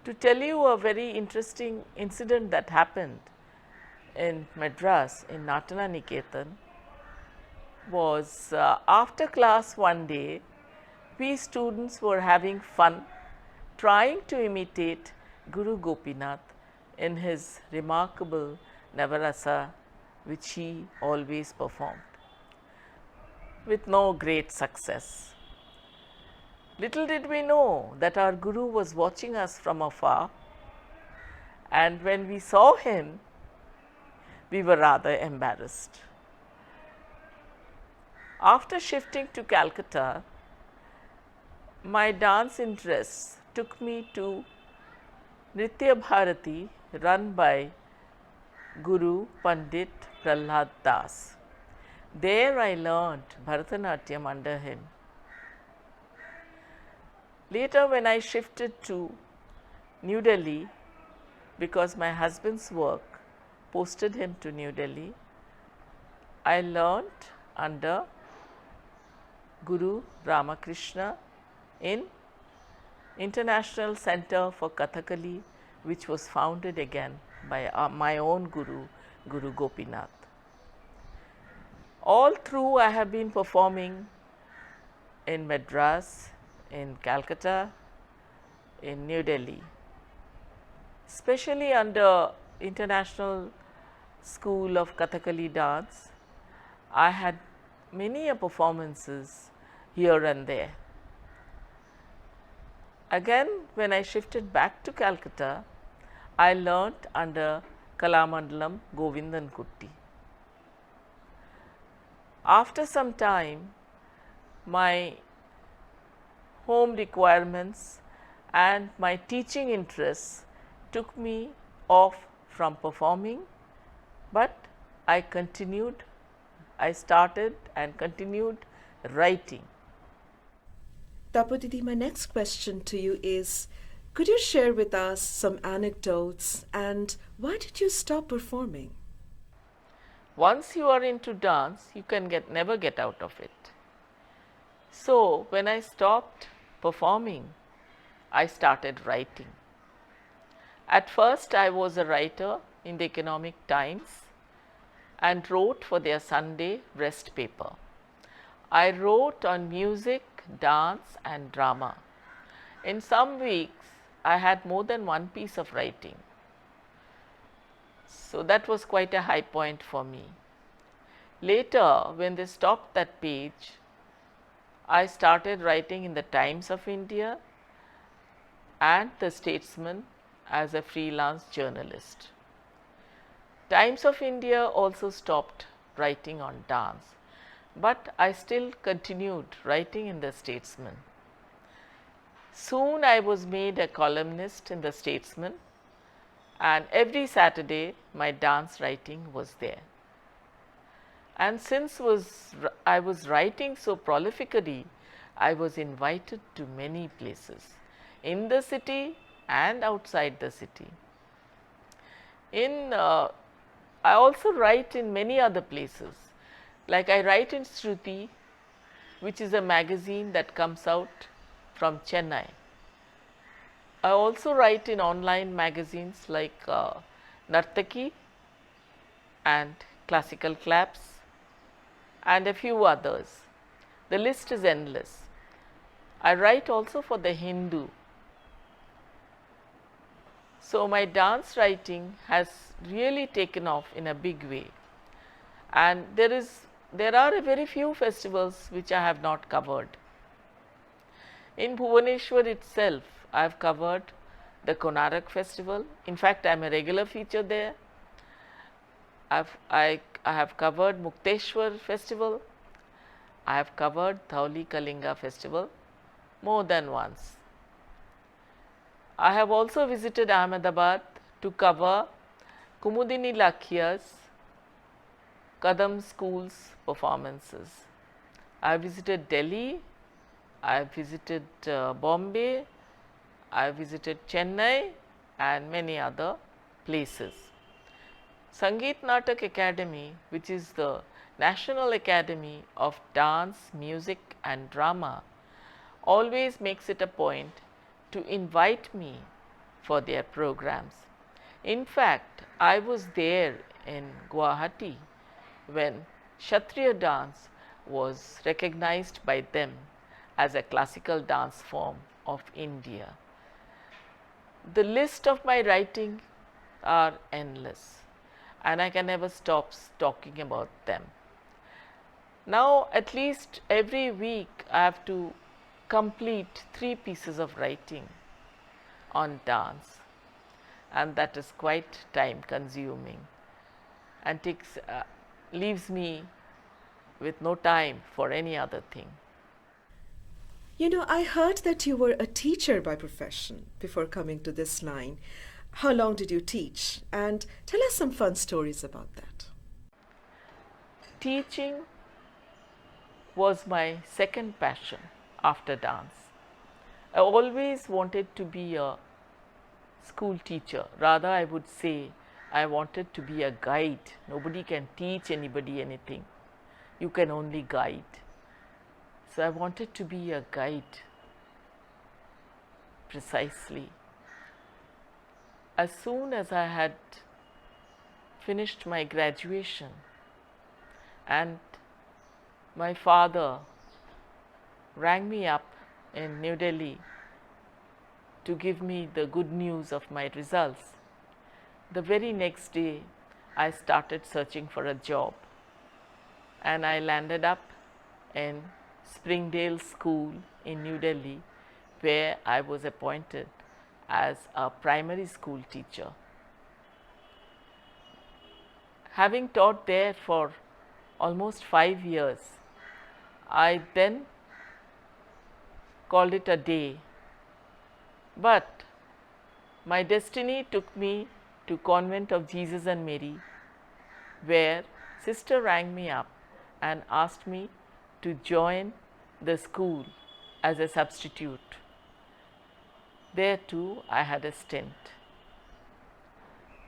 To tell you a very interesting incident that happened in Madras in Natana Niketan was after class one day, we students were having fun trying to imitate Guru Gopinath in his remarkable Navarasa, which he always performed, with no great success. Little did we know that our Guru was watching us from afar, and when we saw him, we were rather embarrassed. After shifting to Calcutta, my dance interests took me to Nritya Bharati run by Guru Pandit Prahlad Das. There I learned Bharatanatyam under him. Later, when I shifted to New Delhi, because my husband's work posted him to New Delhi, I learnt under Guru Ramakrishna in International Center for Kathakali, which was founded again by my own Guru, Guru Gopinath. All through I have been performing in Madras, in Calcutta, in New Delhi, especially under International School of Kathakali Dance. I had many performances here and there. Again, when I shifted back to Calcutta, I learnt under Kalamandalam Govindan Kutti. After some time, my home requirements and my teaching interests took me off from performing, but I started and continued writing. Tapatidi, my next question to you is, could you share with us some anecdotes and why did you stop performing? Once you are into dance, you can never get out of it. So, when I stopped performing, I started writing. At first, I was a writer in the Economic Times and wrote for their Sunday breast paper. I wrote on music, dance and drama. In some weeks, I had more than one piece of writing. So, that was quite a high point for me. Later, when they stopped that page, I started writing in the Times of India and the Statesman as a freelance journalist. Times of India also stopped writing on dance, but I still continued writing in the Statesman. Soon I was made a columnist in the Statesman, and every Saturday my dance writing was there. And since I was writing so prolifically, I was invited to many places in the city and outside the city. I also write in many other places, like I write in Shruti, which is a magazine that comes out from Chennai. I also write in online magazines like Nartaki and Classical Claps and a few others. The list is endless. I write also for the Hindu. So my dance writing has really taken off in a big way, and there are very few festivals which I have not covered. In Bhubaneswar itself, I have covered the Konarak festival. In fact, I am a regular feature there. I have covered Mukteshwar festival. I have covered Thauli Kalinga festival more than once. I have also visited Ahmedabad to cover Kumudini Lakhia's Kadam School's performances. I have visited Delhi, I have visited Bombay, I have visited Chennai and many other places. Sangeet Natak Akademi, which is the National Academy of Dance, Music and Drama, always makes it a point to invite me for their programs. In fact, I was there in Guwahati when Kshatriya dance was recognized by them as a classical dance form of India. The list of my writing are endless, and I can never stop talking about them. Now, at least every week I have to complete 3 pieces of writing on dance, and that is quite time consuming and leaves me with no time for any other thing. You know, I heard that you were a teacher by profession before coming to this line. How long did you teach? And tell us some fun stories about that. Teaching was my second passion after dance. I always wanted to be a school teacher. Rather, I would say I wanted to be a guide. Nobody can teach anybody anything. You can only guide. So I wanted to be a guide precisely. As soon as I had finished my graduation and my father rang me up in New Delhi to give me the good news of my results, the very next day I started searching for a job, and I landed up in Springdale School in New Delhi, where I was appointed as a primary school teacher. Having taught there for almost 5 years, I then called it a day, but my destiny took me to Convent of Jesus and Mary, where sister rang me up and asked me to join the school as a substitute. There too I had a stint.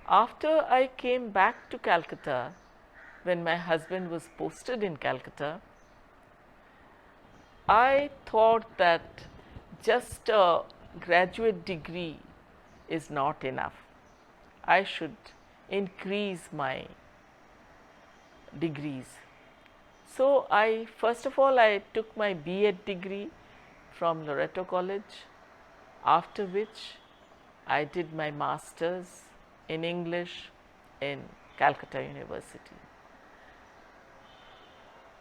After I came back to Calcutta, when my husband was posted in Calcutta, I thought that just a graduate degree is not enough. I should increase my degrees. So first of all, I took my B.Ed degree from Loreto College, after which I did my masters in English in Calcutta University.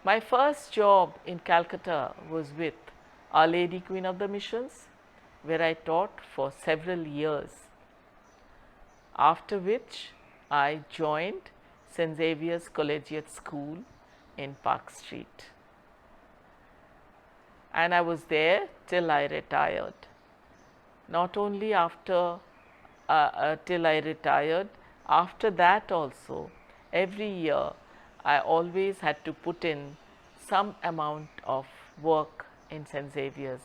My first job in Calcutta was with Our Lady Queen of the Missions, where I taught for several years, after which I joined St. Xavier's Collegiate School in Park Street, and I was there till I retired. Not only after till I retired, after that also every year I always had to put in some amount of work in St. Xavier's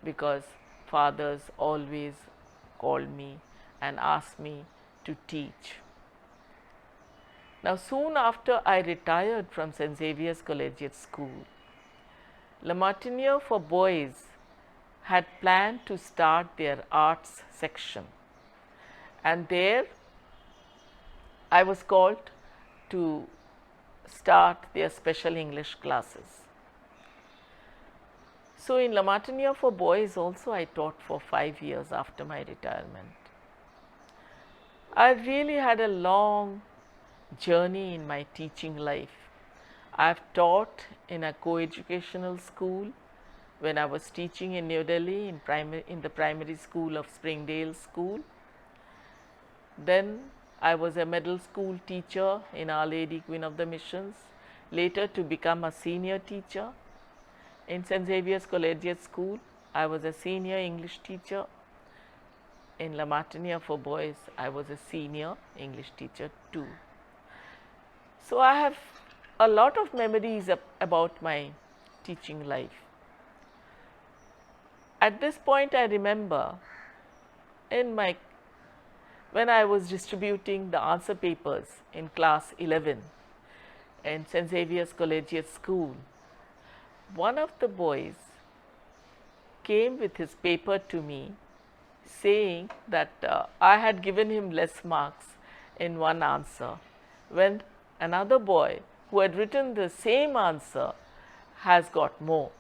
because fathers always called me and asked me to teach. Now, soon after I retired from St. Xavier's Collegiate School, Le Martiniere for Boys had planned to start their arts section, and there I was called to start their special English classes. So, in Le Martiniere for Boys also I taught for 5 years after my retirement. I really had a long journey in my teaching life. I have taught in a co-educational school when I was teaching in New Delhi in the primary school of Springdale School. Then I was a middle school teacher in Our Lady Queen of the Missions, later to become a senior teacher. In St. Xavier's Collegiate School, I was a senior English teacher. In Le Martiniere for Boys, I was a senior English teacher too. So, I have a lot of memories about my teaching life. At this point, I remember when I was distributing the answer papers in class 11 in St. Xavier's Collegiate School, one of the boys came with his paper to me saying that I had given him less marks in one answer, when another boy who had written the same answer has got more.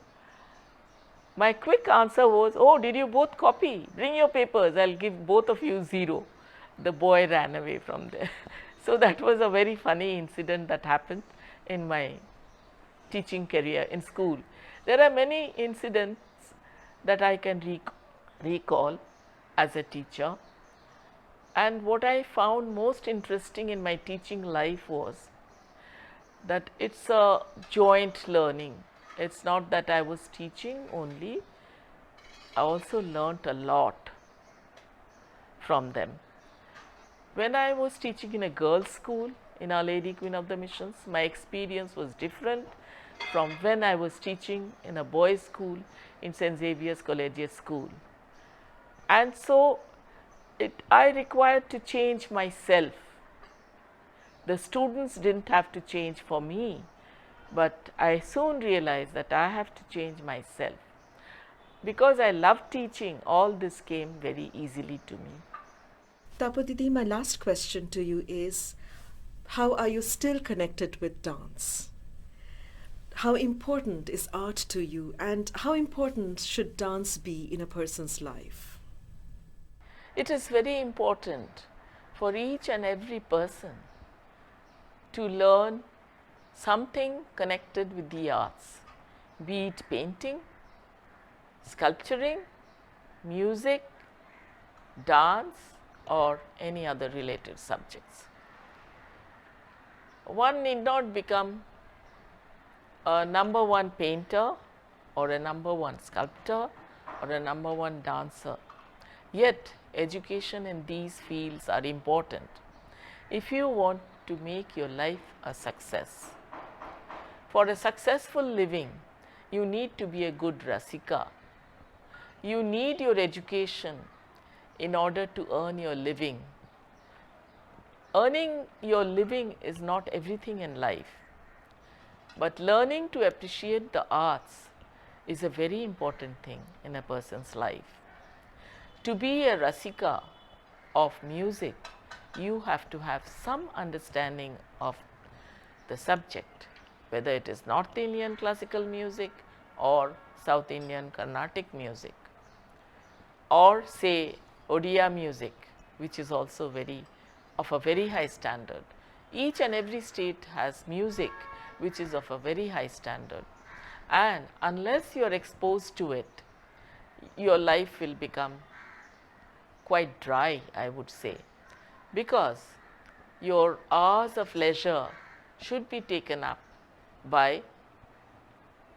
My quick answer was, "Oh, did you both copy? Bring your papers, I will give both of you 0. The boy ran away from there. So, that was a very funny incident that happened in my teaching career in school. There are many incidents that I can recall as a teacher, and what I found most interesting in my teaching life was that it's a joint learning. It's not that I was teaching only, I also learnt a lot from them. When I was teaching in a girls' school in Our Lady Queen of the Missions, my experience was different from when I was teaching in a boys' school in St. Xavier's Collegiate School. And so, I required to change myself. The students didn't have to change for me, but I soon realized that I have to change myself. Because I love teaching, all this came very easily to me. Tapati, my last question to you is, how are you still connected with dance? How important is art to you, and how important should dance be in a person's life? It is very important for each and every person to learn something connected with the arts, be it painting, sculpturing, music, dance, or any other related subjects. One need not become a number 1 painter or a number 1 sculptor or a number 1 dancer. Yet, education in these fields are important if you want to make your life a success. For a successful living, you need to be a good rasika. You need your education in order to earn your living. Earning your living is not everything in life, but learning to appreciate the arts is a very important thing in a person's life. To be a rasika of music, you have to have some understanding of the subject, whether it is North Indian classical music or South Indian Carnatic music, or say Odia music, which is also of a very high standard. Each and every state has music which is of a very high standard, and unless you are exposed to it, your life will become quite dry, I would say, because your hours of leisure should be taken up by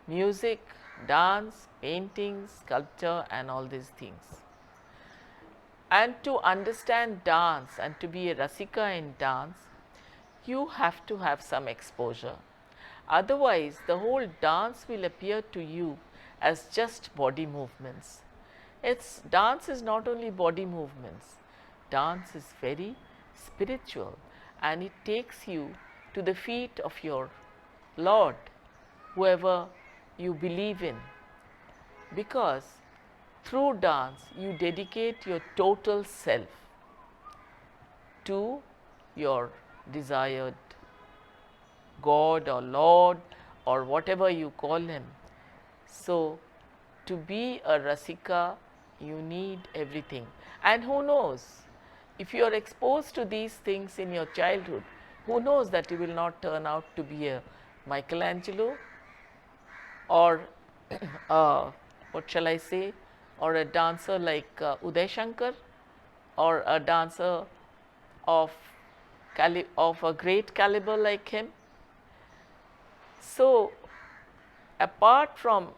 music, dance, painting, sculpture, and all these things. And to understand dance and to be a rasika in dance, you have to have some exposure. Otherwise, the whole dance will appear to you as just body movements. Dance is not only body movements, dance is very spiritual, and it takes you to the feet of your Lord, whoever you believe in, because through dance you dedicate your total self to your desired God or Lord or whatever you call him. So, to be a Rasika, you need everything. And who knows, if you are exposed to these things in your childhood, who knows that you will not turn out to be a Michelangelo or what shall I say, or a dancer like Uday Shankar, or a dancer of a great caliber like him. So, apart from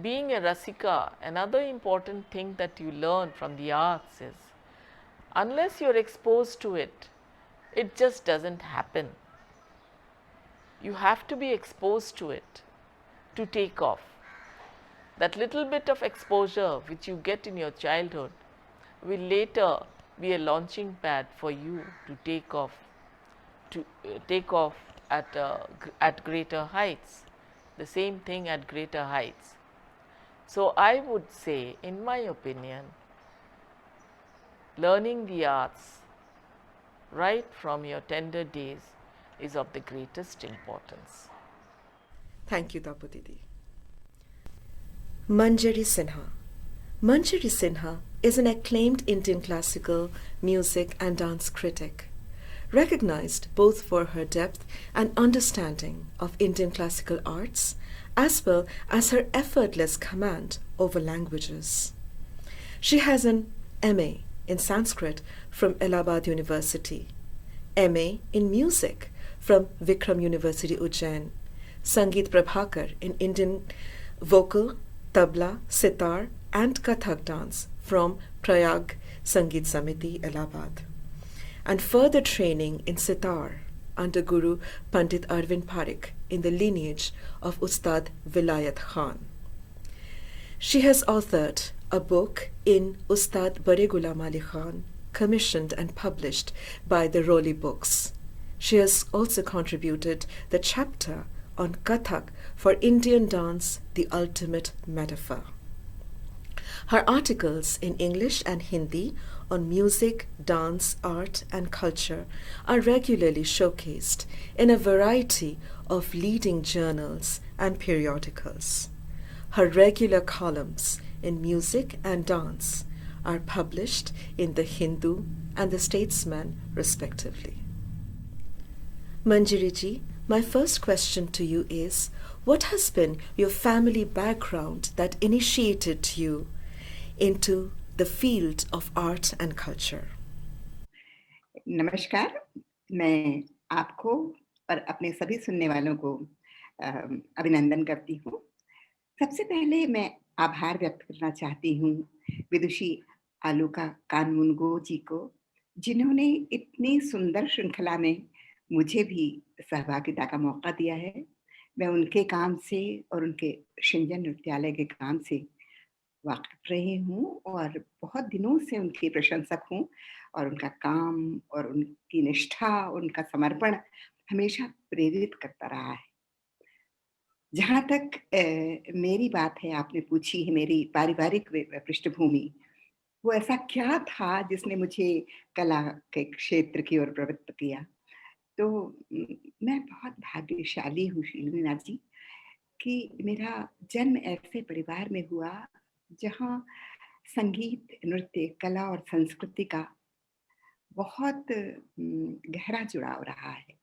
being a Rasika, another important thing that you learn from the arts is, unless you are exposed to it, it just doesn't happen. You have to be exposed to it to take off. That little bit of exposure which you get in your childhood will later be a launching pad for you to take off at greater heights. The same thing at greater heights. So, I would say, in my opinion, learning the arts right from your tender days is of the greatest importance. Thank you, Tapati. Manjari Sinha. Manjari Sinha is an acclaimed Indian classical music and dance critic, recognized both for her depth and understanding of Indian classical arts, as well as her effortless command over languages. She has an MA in Sanskrit from Allahabad University, MA in music from Vikram University, Ujjain, Sangeet Prabhakar in Indian vocal, tabla, sitar and Kathak dance from Prayag Sangeet Samiti, Allahabad, and further training in sitar under Guru Pandit Arvind Parikh in the lineage of Ustad Vilayat Khan. She has authored a book in Ustad Bare Ghulam Ali Khan, commissioned and published by the Roli Books. She has also contributed the chapter on Kathak for Indian Dance, the Ultimate Metaphor. Her articles in English and Hindi on music, dance, art, and culture are regularly showcased in a variety of leading journals and periodicals. Her regular columns in music and dance are published in the Hindu and the Statesman, respectively. Manjari ji, my first question to you is, what has been your family background that initiated you into the field of art and culture? नमस्कार, मैं आपको और अपने सभी सुनने वालों को अभिनंदन करती हूँ। सबसे पहले मैं आभार व्यक्त करना चाहती हूँ विदुषी आलूका कानमुनगो जी को, जिन्होंने इतनी सुंदर श्रृंखला में मुझे भी सहभागिता का मौका दिया है। मैं उनके काम से और उनके शिंजन नृत्यालय के काम से वाकिफ रही हूँ और बहुत दिनों से उनकी प्रशंसक हूँ, और उनका काम और उनकी निष्ठा, उनका समर्पण हमेशा प्रेरित करता रहा है। जहाँ तक मेरी बात है, आपने पूछी है मेरी पारिवारिक पृष्ठभूमि, वो ऐसा क्या था जिसने मुझे कला के क्षेत्र की ओर प्रवृत्त किया। तो मैं बहुत भाग्यशाली हूँ शीलमीना जी कि मेरा जन्म ऐसे परिवार में हुआ जहाँ संगीत, नृत्य, कला और संस्कृति का बहुत गहरा जुड़ाव रहा है।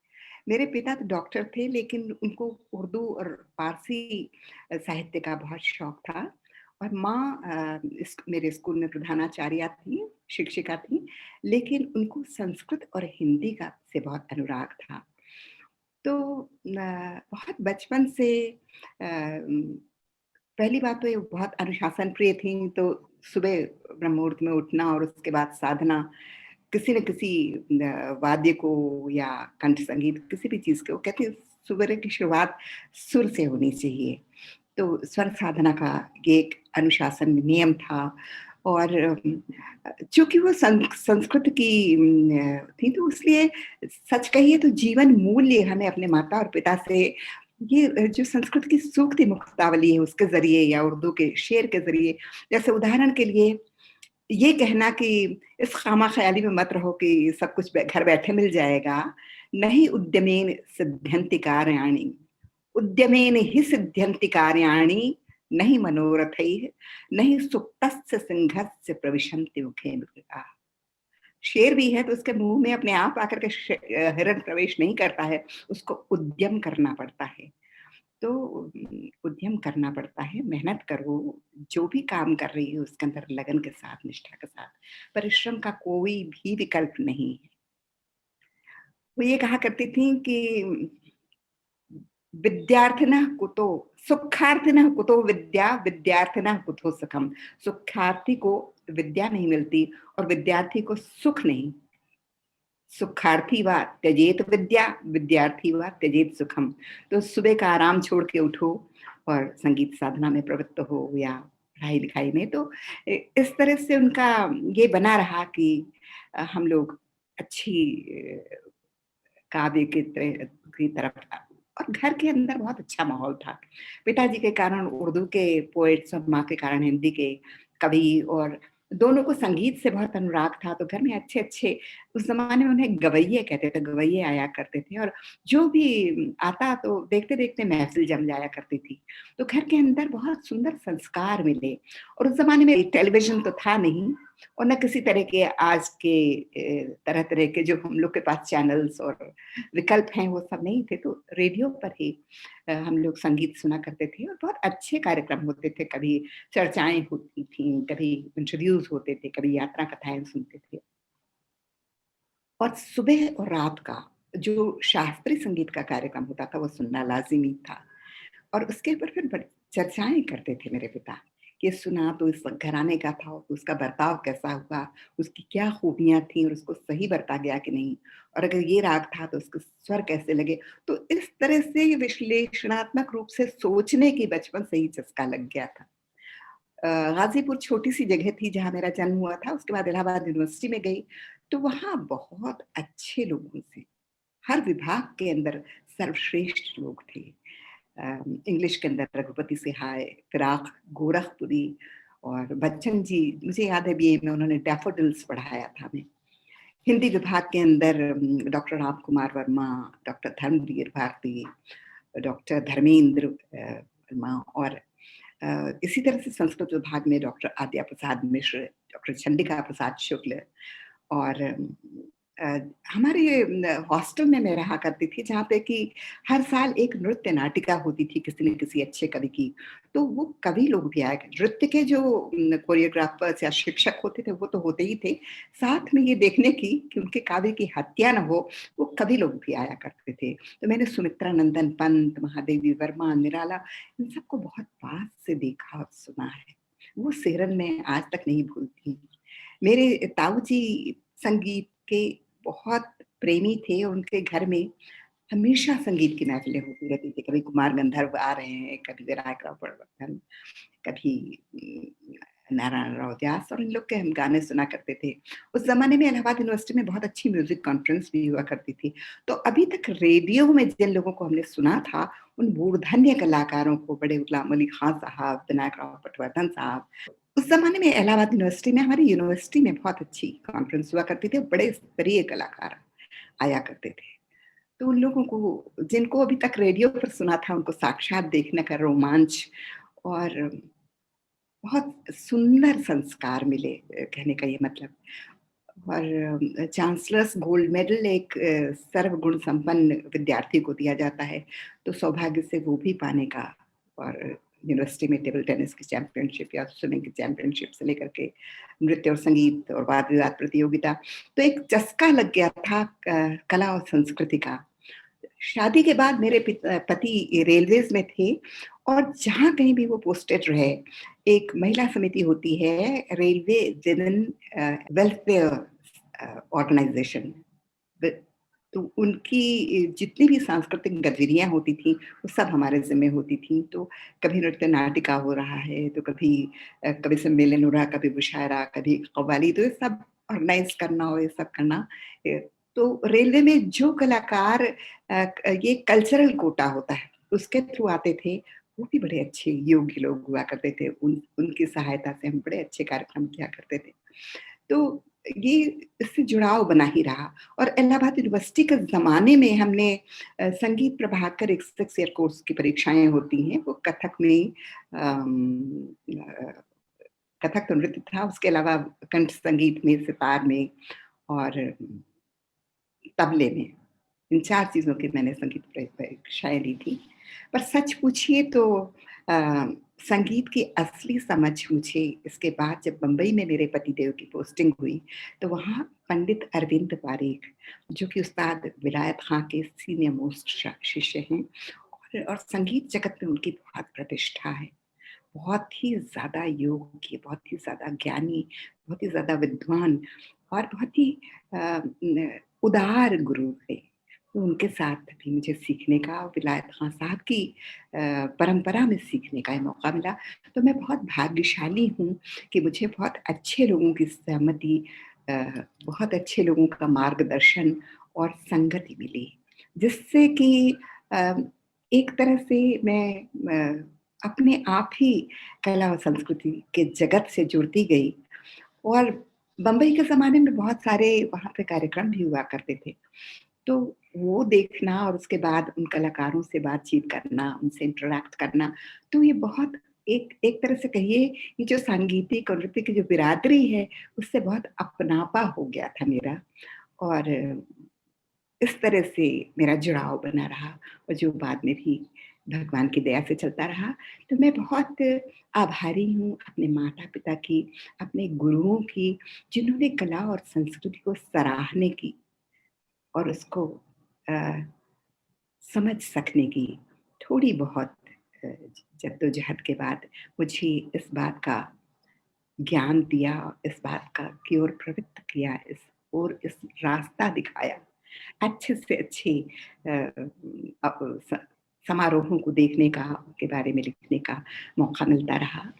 मेरे पिता तो डॉक्टर थे, लेकिन उनको उर्दू और फारसी साहित्य का बहुत शौक था, और माँ मेरे स्कूल में प्रधानाचार्या थी, शिक्षिका थी, लेकिन उनको संस्कृत और हिंदी का से बहुत अनुराग था। तो बहुत बचपन से पहली बात तो ये बहुत अनुशासन प्रिय थी, तो सुबह ब्रह्ममुहूर्त में उठना और उसके बाद साधना, किसी न किसी वाद्य को या कंठ संगीत किसी भी चीज़ को, कहते सुबह की शुरुआत सुर से होनी चाहिए। तो स्वर साधना का ये एक अनुशासन नियम था। और चूंकि वो संस्कृत की थी, तो इसलिए सच कहिए तो जीवन मूल्य हमें अपने माता और पिता से ये जो संस्कृत की सूक्ति मुक्तावली है उसके जरिए या उर्दू के शेर के जरिए, जैसे उदाहरण के लिए ये कहना कि इस खामा ख्याली में मत रहो कि सब कुछ घर बैठे मिल जाएगा, नहीं उद्यमेन सिद्ध्यन्ति कार्याणि, उद्यमेन ही सिद्ध्यन्ति कार्याणि, नहीं मनोरथैः, नहीं सुप्तस्य सिंहस्य प्रविशन्ति मुखे मृगा। शेर भी है तो उसके मुंह में अपने आप आकर के हिरण प्रवेश नहीं करता है, उसको उद्यम करना पड़ता है। तो उद्यम करना पड़ता है, मेहनत करो, जो भी काम कर रही है उसके अंदर लगन के साथ, निष्ठा के साथ, परिश्रम का कोई भी विकल्प नहीं है। वो ये कहा करती थी कि विद्यार्थिनः कुतो सुखार्थिनः कुतो विद्या, विद्यार्थिनः कुतो सुखम। सुखार्थी को विद्या नहीं मिलती और विद्यार्थी को सुख नहीं। सुखार्थी व त्यजेत विद्या, विद्यार्थी व त्यजेत सुखम। तो सुबह का आराम छोड़ के उठो और संगीत साधना में प्रवृत्त हो या पढ़ाई लिखाई में। तो इस तरह से उनका ये बना रहा कि हम लोग अच्छी काव्य की तरफ, और घर के अंदर बहुत अच्छा माहौल था। पिताजी के कारण उर्दू के पोएट्स और माँ के कारण हिंदी के कवि, और दोनों को संगीत से बहुत अनुराग था। तो घर में अच्छे अच्छे, उस जमाने में उन्हें गवैये कहते थे, गवैये आया करते थे, और जो भी आता तो देखते देखते महफिल जम जाया करती थी। तो घर के अंदर बहुत सुंदर संस्कार मिले। और उस जमाने में टेलीविजन तो था नहीं, और न किसी तरह के आज के तरह तरह के जो हम लोग के पास चैनल्स और विकल्प हैं वो सब नहीं थे। तो रेडियो पर ही हम लोग संगीत सुना करते थे, और बहुत अच्छे कार्यक्रम होते थे। कभी चर्चाएं होती थी, कभी इंटरव्यूज होते थे, कभी यात्रा कथाएं सुनते थे। और सुबह और रात का जो शास्त्रीय संगीत का कार्यक्रम होता था वो सुनना लाजिमी था। और उसके ऊपर फिर बड़ी चर्चाएं करते थे मेरे पिता, कि सुना तो इस घराने का था, उसका बर्ताव कैसा हुआ, उसकी क्या खूबियां थी और उसको सही बरता गया कि नहीं, और अगर ये राग था तो उसके स्वर कैसे लगे। तो इस तरह से विश्लेषणात्मक रूप से सोचने की बचपन से ही चस्का लग गया था। गाजीपुर छोटी सी जगह थी जहाँ मेरा जन्म हुआ था। उसके बाद इलाहाबाद यूनिवर्सिटी में गई, तो वहाँ बहुत अच्छे लोगों से, हर विभाग के अंदर सर्वश्रेष्ठ लोग थे। इंग्लिश के अंदर रघुपति सिहाय, फिराक गोरखपुरी और बच्चन जी, मुझे याद है बीए में उन्होंने डैफोडिल्स पढ़ाया था हमें। हिंदी विभाग के अंदर doctor Ram Kumar Verma, doctor Dharamvir Bharati, doctor Dharmendra Verma, और इसी तरह से संस्कृत विभाग में डॉक्टर आद्या प्रसाद मिश्र, डॉक्टर चंडिका प्रसाद शुक्ल। और हमारे हॉस्टल में मैं रहा करती थी जहाँ पे कि हर साल एक नृत्य नाटिका होती थी किसी न किसी अच्छे कवि की। तो वो कवि लोग भी आए, नृत्य के जो कोरियोग्राफर्स या शिक्षक होते थे वो तो होते ही थे, साथ में ये देखने की कि उनके काव्य की हत्या न हो, वो कवि लोग भी आया करते थे। तो मैंने सुमित्रा नंदन पंत, महादेवी वर्मा, निराला, इन सबको बहुत पास से देखा और सुना है। वो सिहरन में आज तक नहीं भूलती। मेरे ताऊ जी संगीत के बहुत प्रेमी थे, और उनके घर में हमेशा संगीत की महफिलें होती रहती थी। कभी कुमार गंधर्व आ रहे हैं, कभी विनायक राव पटवर्धन, कभी नारायण राव व्यास, और इन लोग के हम गाने सुना करते थे। उस जमाने में इलाहाबाद यूनिवर्सिटी में बहुत अच्छी म्यूजिक कॉन्फ्रेंस भी हुआ करती थी। तो अभी तक रेडियो में जिन लोगों को हमने सुना था, उन मूर्धन्य कलाकारों को, बड़े गुलाम अली खान साहब, विनायक राव पटवर्धन साहब, उस जमाने में इलाहाबाद यूनिवर्सिटी में, हमारी यूनिवर्सिटी में बहुत अच्छी कॉन्फ्रेंस हुआ करती थी, बड़े स्तरीय कलाकार आया करते थे। तो उन लोगों को जिनको अभी तक रेडियो पर सुना था, उनको साक्षात देखने का रोमांच, और बहुत सुंदर संस्कार मिले, कहने का ये मतलब। और चांसलर्स गोल्ड मेडल एक सर्वगुण संपन्न विद्यार्थी को दिया जाता है, तो सौभाग्य से वो भी पाने का। और यूनिवर्सिटी में टेबल टेनिस की चैंपियनशिप या स्विमिंग की चैंपियनशिप से लेकर के नृत्य और संगीत और वाद विवाद प्रतियोगिता, तो एक चस्का लग गया था कला और संस्कृति का। शादी के बाद मेरे पति रेलवेज में थे, और जहाँ कहीं भी वो पोस्टेड रहे, एक महिला समिति होती है, रेलवे विमेन वेलफेयर ऑर्गेनाइजेशन, तो उनकी जितनी भी सांस्कृतिक गतिविधियाँ होती थीं, वो सब हमारे ज़िम्मे होती थीं। तो कभी नृत्य नाटिका हो रहा है, तो कभी कभी सम्मेलन हो रहा, कभी मुशायरा, कभी कव्वाली, तो ये सब ऑर्गेनाइज़ करना और ये सब करना। तो रेलवे में जो कलाकार ये कल्चरल कोटा होता है, उसके थ्रू आते थे, वो भी बड़े अच्छे योग्य लोग हुआ करते थे। उनकी सहायता से हम बड़े अच्छे कार्यक्रम किया करते थे। तो ये इससे जुड़ाव बना ही रहा। और इलाहाबाद यूनिवर्सिटी के ज़माने में हमने संगीत प्रभाकर एक 6 ईयर कोर्स की परीक्षाएँ होती हैं, वो कथक में कथक तो नृत्य था, उसके अलावा कंठ संगीत में, सितार में और तबले में। इन 4 चीज़ों की मैंने संगीत परीक्षाएँ दी थी। पर सच पूछिए तो अ, संगीत की असली समझ मुझे इसके बाद जब बम्बई में मेरे पतिदेव की पोस्टिंग हुई, तो वहाँ पंडित अरविंद पारेख, जो कि उस्ताद विलायत खां के सीनियर मोस्ट शिष्य हैं और संगीत जगत में उनकी बहुत प्रतिष्ठा है। बहुत ही ज़्यादा योग्य, बहुत ही ज़्यादा ज्ञानी, बहुत ही ज़्यादा विद्वान और बहुत ही उदार गुरु थे। तो उनके साथ भी मुझे सीखने का, विलायत खां साहब की परंपरा में सीखने का मौका मिला। तो मैं बहुत भाग्यशाली हूँ कि मुझे बहुत अच्छे लोगों की सहमति, बहुत अच्छे लोगों का मार्गदर्शन और संगति मिली, जिससे कि एक तरह से मैं अपने आप ही कला और संस्कृति के जगत से जुड़ती गई। और बम्बई के ज़माने में बहुत सारे वहाँ पे कार्यक्रम भी हुआ करते थे। तो वो देखना और उसके बाद उन कलाकारों से बातचीत करना, उनसे इंटरैक्ट करना, तो ये बहुत एक एक तरह से कहिए, ये जो सांगीतिक और नृत्य की जो बिरादरी है, उससे बहुत अपनापा हो गया था मेरा। और इस तरह से मेरा जुड़ाव बना रहा और जो बाद में भी भगवान की दया से चलता रहा। तो मैं बहुत आभारी हूँ अपने माता-पिता की, अपने गुरुओं की, जिन्होंने कला और संस्कृति को सराहने की और उसको अ, समझ सकने की थोड़ी बहुत अ, जद्दोजहद के बाद मुझे इस बात का ज्ञान दिया, इस बात का की ओर प्रवृत्त किया, इस रास्ता दिखाया। अच्छे से अच्छे समारोहों को देखने का, उनके बारे में लिखने का मौका मिलता रहा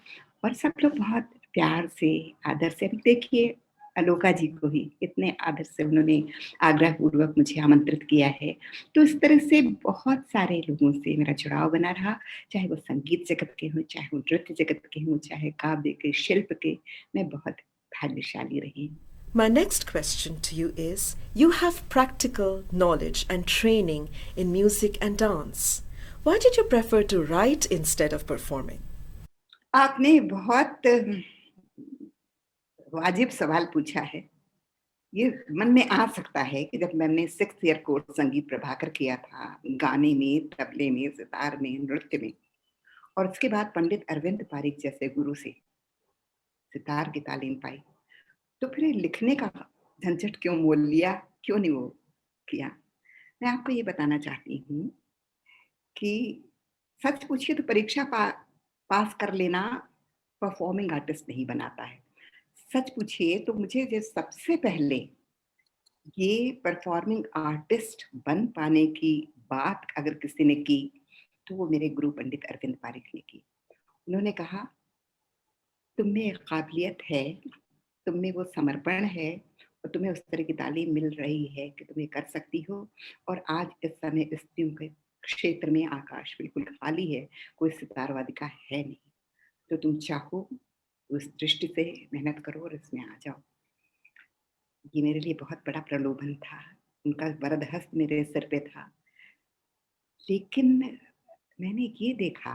और सब लोग बहुत प्यार से, आदर से, अभी देखिए अलोका जी को ही इतने आदर से उन्होंने आग्रहपूर्वक मुझे आमंत्रित किया है। तो इस तरह से बहुत सारे लोगों से मेरा जुड़ाव बना रहा, चाहे वो संगीत जगत के हों, चाहे वो नृत्य जगत के हों, चाहे काव्य के, शिल्प के। मैं बहुत भाग्यशाली रही हूँ। My next question to you is, you have practical knowledge and training in music and dance. Why did you prefer to write instead of performing? आपने बहुत वाजिब सवाल पूछा है। ये मन में आ सकता है कि जब मैंने 6 ईयर कोर्स संगीत प्रभाकर किया था, गाने में, तबले में, सितार में, नृत्य में, और उसके बाद पंडित अरविंद पारिक जैसे गुरु से सितार की तालीम पाई, तो फिर लिखने का झंझट क्यों मोल लिया, क्यों नहीं वो किया? मैं आपको ये बताना चाहती हूँ कि सच पूछिए तो परीक्षा पास कर लेना परफॉर्मिंग आर्टिस्ट नहीं बनाता है। सच पूछिए तो मुझे जो सबसे पहले ये परफॉर्मिंग आर्टिस्ट बन पाने की बात अगर किसी ने की, तो वो मेरे गुरु पंडित अरविंद पारिक ने की। उन्होंने कहा, तुम में एक काबिलियत है, तुम में वो समर्पण है और तुम्हें उस तरह की तालीम मिल रही है कि तुम ये कर सकती हो। और आज इस समय स्त्रियों के क्षेत्र में आकाश बिल्कुल खाली है, कोई सितार वादिका है नहीं। तो तुम चाहो उस दृष्टि से मेहनत करो और इसमें आ जाओ। ये मेरे लिए बहुत बड़ा प्रलोभन था, उनका वरद हस्त मेरे सिर पे था। लेकिन मैंने ये देखा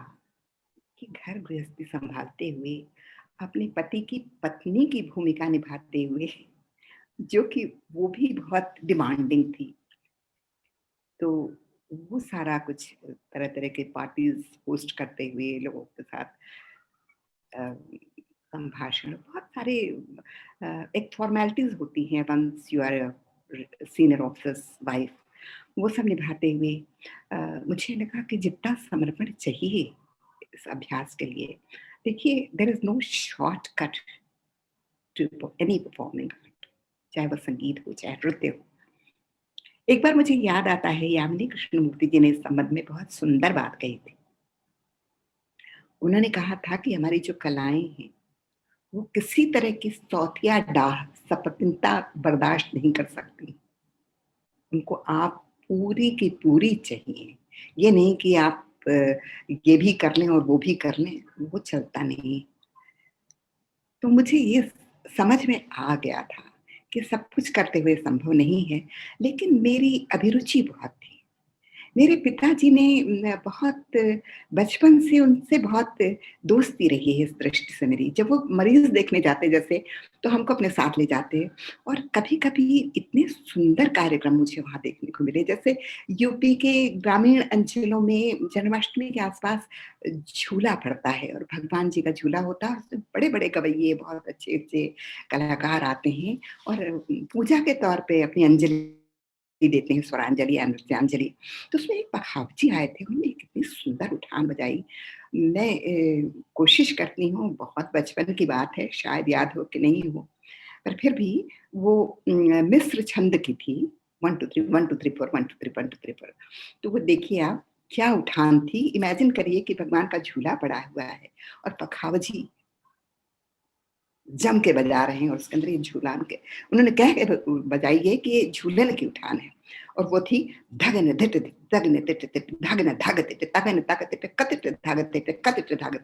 कि घर गृहस्थी संभालते हुए, अपने पति की पत्नी की भूमिका निभाते हुए, जो कि वो भी बहुत डिमांडिंग थी, तो वो सारा कुछ तरह-तरह के पार्टीज़ होस्ट करते हुए लोगों के साथ संभाषण, बहुत सारे एक फॉर्मेलिटीज़ होती हैं once you are a senior officer's wife, वो सब निभाते हुए मुझे लगा कि जितना समर्पण चाहिए इस अभ्यास के लिए, देखिए there is no shortcut to any performing art, चाहे वो संगीत हो, चाहे नृत्य हो। एक बार मुझे याद आता है, यामिनी कृष्णमूर्ति जी ने इस संबंध में बहुत सुंदर बात कही थी। उन्होंने कहा था कि हमारी जो कलाएं हैं वो किसी तरह की सौतिया डाह, सपतिनता बर्दाश्त नहीं कर सकती। उनको आप पूरी की पूरी चाहिए। ये नहीं कि आप ये भी कर लें और वो भी कर लें, वो चलता नहीं। तो मुझे ये समझ में आ गया था कि सब कुछ करते हुए संभव नहीं है, लेकिन मेरी अभिरुचि बहुत थी। मेरे पिताजी ने बहुत बचपन से उनसे बहुत दोस्ती रही है इस दृष्टि से मेरी। जब वो मरीज़ देखने जाते जैसे, तो हमको अपने साथ ले जाते और कभी-कभी इतने सुंदर कार्यक्रम मुझे वहाँ देखने को मिले। जैसे यूपी के ग्रामीण अंचलों में जन्माष्टमी के आस-पास झूला पड़ता है और भगवान जी का झूला होता है। उसमें बड़े-बड़े गवैये, बहुत अच्छे-अच्छे कलाकार आते हैं और पूजा के तौर पे अपनी अंजलि देते हैं, स्वरांजलि या नृत्यांजलि। तो उसमें एक पखावजी आए थे, उन्होंने कितनी सुंदर उठान बजाई। मैं कोशिश करती हूँ, बहुत बचपन की बात है, शायद याद हो कि नहीं हो, पर फिर भी वो मिस्र छंद की थी, 1 2 3 1 2 3 4 1 2 3 1 2 3 4। तो वो देखिए आप, क्या उठान थी। इमेजिन करिए कि भगवान का झूला पड़ा हुआ है और पखावजी जम के बजा रहे हैं और उसके अंदर ये झूलान के उन्होंने कह के बजाई है कि ये झूलन की उठान है और वो थी धगन धिट धगन धिट धिट धगन धग धिट तगन तक धिट कतिट धग धिट कतिट धग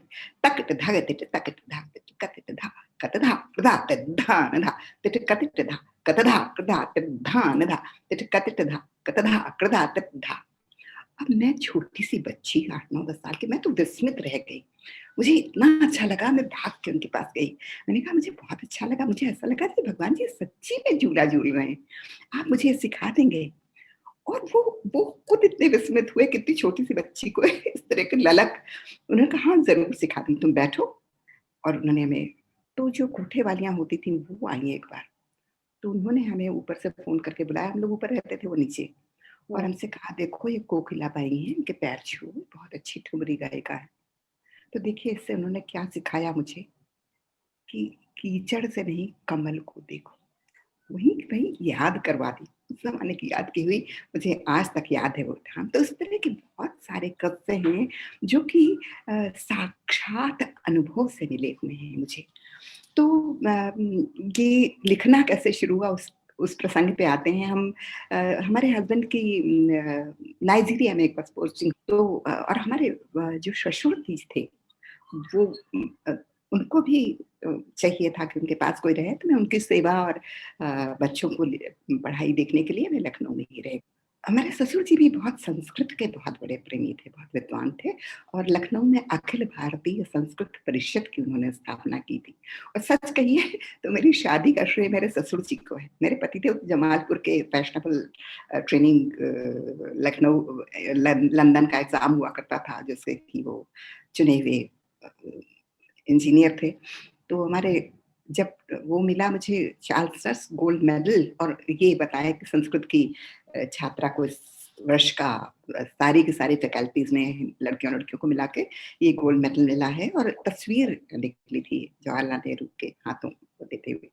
तकट धग धिट तकट धग धिट कतिट धा कतधा प्रदा धान धा धिट कतिट धा कतधा प्रदा धान धा धिट कतिट धा कतधा प्रदा धा। अब मैं छोटी सी बच्ची 8-9-10 साल की, मैं तो विस्मित रह गई। मुझे इतना अच्छा लगा, मैं भाग के उनके पास गई। मैंने कहा मुझे बहुत अच्छा लगा, मुझे ऐसा लगा कि भगवान जी सच्ची में झूला झूल रहे हैं, आप मुझे सिखा देंगे? और वो खुद इतने विस्मित हुए कि इतनी छोटी सी बच्ची को इस तरह की ललक। उन्होंने कहा हाँ ज़रूर सिखा दूँगी, तुम बैठो। और उन्होंने हमें, तो जो कोठे वालियाँ होती थीं वो आई एक बार, तो उन्होंने हमें ऊपर से फ़ोन करके बुलाया। हम लोग ऊपर रहते थे, वो नीचे। और हमसे कहा देखो ये कोकिला बाई हैं, इनके पैर छुओ, बहुत अच्छी ठुमरी गायिका है। तो देखिए इससे उन्होंने क्या सिखाया मुझे कि कीचड़ से नहीं कमल को देखो। वहीं वहीं याद करवा दी, उस ज़माने की याद की हुई, मुझे आज तक याद है वो ठाम। तो इस तरह के बहुत सारे किस्से हैं जो कि साक्षात अनुभव से मिले हुए हैं मुझे। तो ये लिखना कैसे शुरू हुआ उस प्रसंग पे आते हैं हम। हमारे हस्बैंड की नाइजीरिया में एक बार पोस्टिंग, तो और हमारे जो ससुर जी थे वो उनको भी चाहिए था कि उनके पास कोई रहे, तो मैं उनकी सेवा और बच्चों को पढ़ाई देखने के लिए मैं लखनऊ में ही रह। हमारे ससुर जी भी बहुत संस्कृत के बहुत बड़े प्रेमी थे, बहुत विद्वान थे और लखनऊ में अखिल भारतीय संस्कृत परिषद की उन्होंने स्थापना की थी। और सच कहिए तो मेरी शादी का श्रेय मेरे ससुर जी को है। मेरे पति थे जमालपुर के फैशनेबल ट्रेनिंग, लखनऊ लंदन का एग्ज़ाम हुआ करता था जिससे कि वो चुने हुए इंजीनियर थे। तो हमारे जब वो मिला मुझे चांसलर्स गोल्ड मेडल और ये बताया कि संस्कृत की छात्रा को इस वर्ष का सारी की सारी फैकल्टीज में लड़कियों को मिला के ये गोल्ड मेडल मिला है और तस्वीर निकली थी जवाहरलाल नेहरू के हाथों को देते हुए।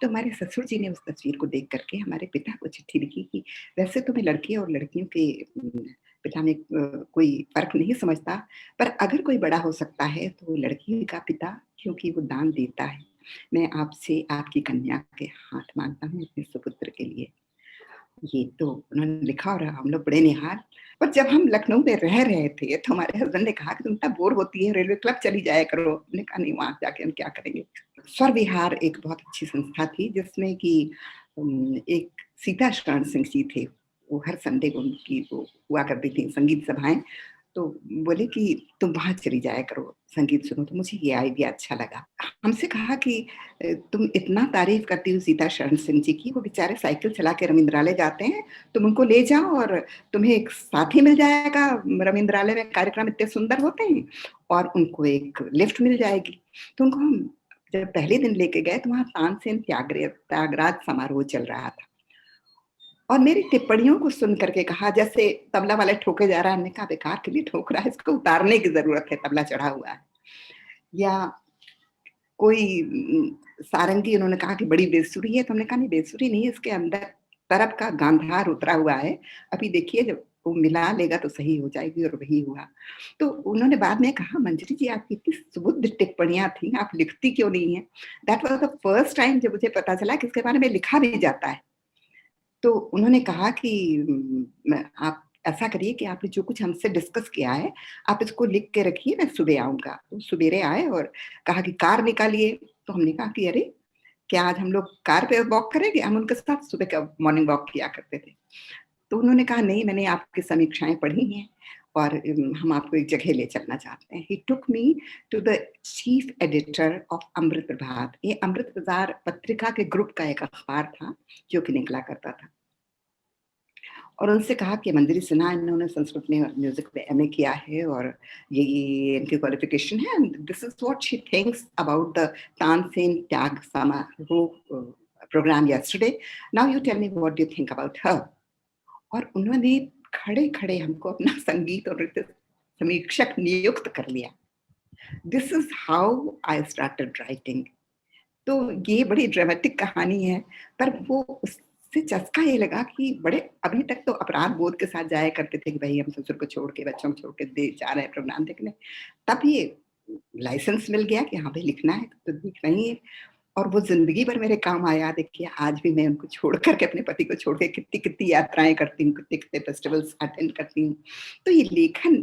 तो हमारे ससुर जी ने उस तस्वीर को देख करके हमारे पिता को चिट्ठी लिखी कि वैसे तो मैं लड़के और लड़कियों के पिता में कोई फर्क नहीं समझता, पर अगर कोई बड़ा हो सकता है तो वो लड़की का पिता, क्योंकि वो दान देता है। मैं आपसे आपकी कन्या के हाथ मांगता हूँ अपने सुपुत्र के लिए। ये तो उन्होंने लिखा और हम लोग बड़े निहाल। पर जब हम लखनऊ में रह रहे थे तो हमारे हस्बैंड ने कहा कि तुम इतना बोर होती है, रेलवे क्लब चली जाया करो। हमने कहा नहीं, वहाँ जाके हम क्या करेंगे। स्वर विहार एक बहुत अच्छी संस्था थी जिसमें कि एक सीता शरण सिंह जी थे, वो हर संडे को उनकी वो हुआ करती थी संगीत सभाएं। तो बोले कि तुम वहाँ चली जाया करो, संगीत सुनो। तो मुझे ये आइडिया अच्छा लगा। हमसे कहा कि तुम इतना तारीफ करती हो सीता शरण सिंह जी की, वो बेचारे साइकिल चला के रविंद्रालय जाते हैं, तुम उनको ले जाओ और तुम्हें एक साथी मिल जाएगा। रविंद्रालय में कार्यक्रम इतने सुंदर होते हैं और उनको एक लिफ्ट मिल जाएगी। तो उनको हम जब पहले दिन लेके गए तो वहाँ तानसेन त्यागराज समारोह चल रहा था और मेरी टिप्पणियों को सुन करके कहा, जैसे तबला वाले ठोके जा रहा है, हमने कहा बेकार के लिए ठोक रहा है, इसको उतारने की जरूरत है, तबला चढ़ा हुआ है। या कोई सारंगी, उन्होंने कहा कि बड़ी बेसुरी है, तो हमने कहा नहीं बेसुरी नहीं, इसके अंदर तरफ का गांधार उतरा हुआ है, अभी देखिए जब वो मिला लेगा तो सही हो जाएगी, और वही हुआ। तो उन्होंने बाद में कहा, मंजरी जी आपकी इतनी सुबुद्ध टिप्पणियां थी, आप लिखती क्यों नहीं है? That was the first time जब मुझे पता चला कि इसके बारे में लिखा भी जाता है। तो उन्होंने कहा कि आप ऐसा करिए कि आपने जो कुछ हमसे डिस्कस किया है, आप इसको लिख के रखिए, मैं सुबह आऊंगा। तो सवेरे आए और कहा कि कार निकालिए। तो हमने कहा कि अरे क्या आज हम लोग कार पे वॉक करेंगे? हम उनके साथ सुबह का मॉर्निंग वॉक किया करते थे। तो उन्होंने कहा नहीं, मैंने आपकी समीक्षाएं पढ़ी हैं और हम आपको एक जगह ले चलना चाहते हैं। He took me to the chief editor of Amrit Prabhat. ये अमृत बाजार पत्रिका के ग्रुप का एक अखबार था जो कि निकला करता था, और उनसे कहा कि मंजरी सिन्हा, इन्होंने संस्कृत में और म्यूजिक में एमए किया है और ये इनकी क्वालिफिकेशन है, and this is what she thinks about the Tansen Tyag Samaroh program yesterday. Now you tell me what do you think about her. और उन्होंने खड़े खड़े हमको अपना संगीत और नृत्य समीक्षक नियुक्त कर लिया। This is how I started writing. तो ये बड़ी ड्रामेटिक कहानी है, पर वो उससे चस्का ये लगा कि बड़े, अभी तक तो अपराध बोध के साथ जाया करते थे कि भाई हम ससुर को छोड़ के, बच्चों को छोड़ के जा रहे हैं प्रोग्राम देखने। तब ये लाइसेंस मिल गया कि हाँ भाई लिखना है तो लिखना ही है, और वो जिंदगी भर मेरे काम आया। देखिए आज भी मैं उनको छोड़ करके, अपने पति को छोड़ के कितनी कितनी यात्राएं करती हूँ, कितने कितने फेस्टिवल्स अटेंड करती हूँ। तो ये लेखन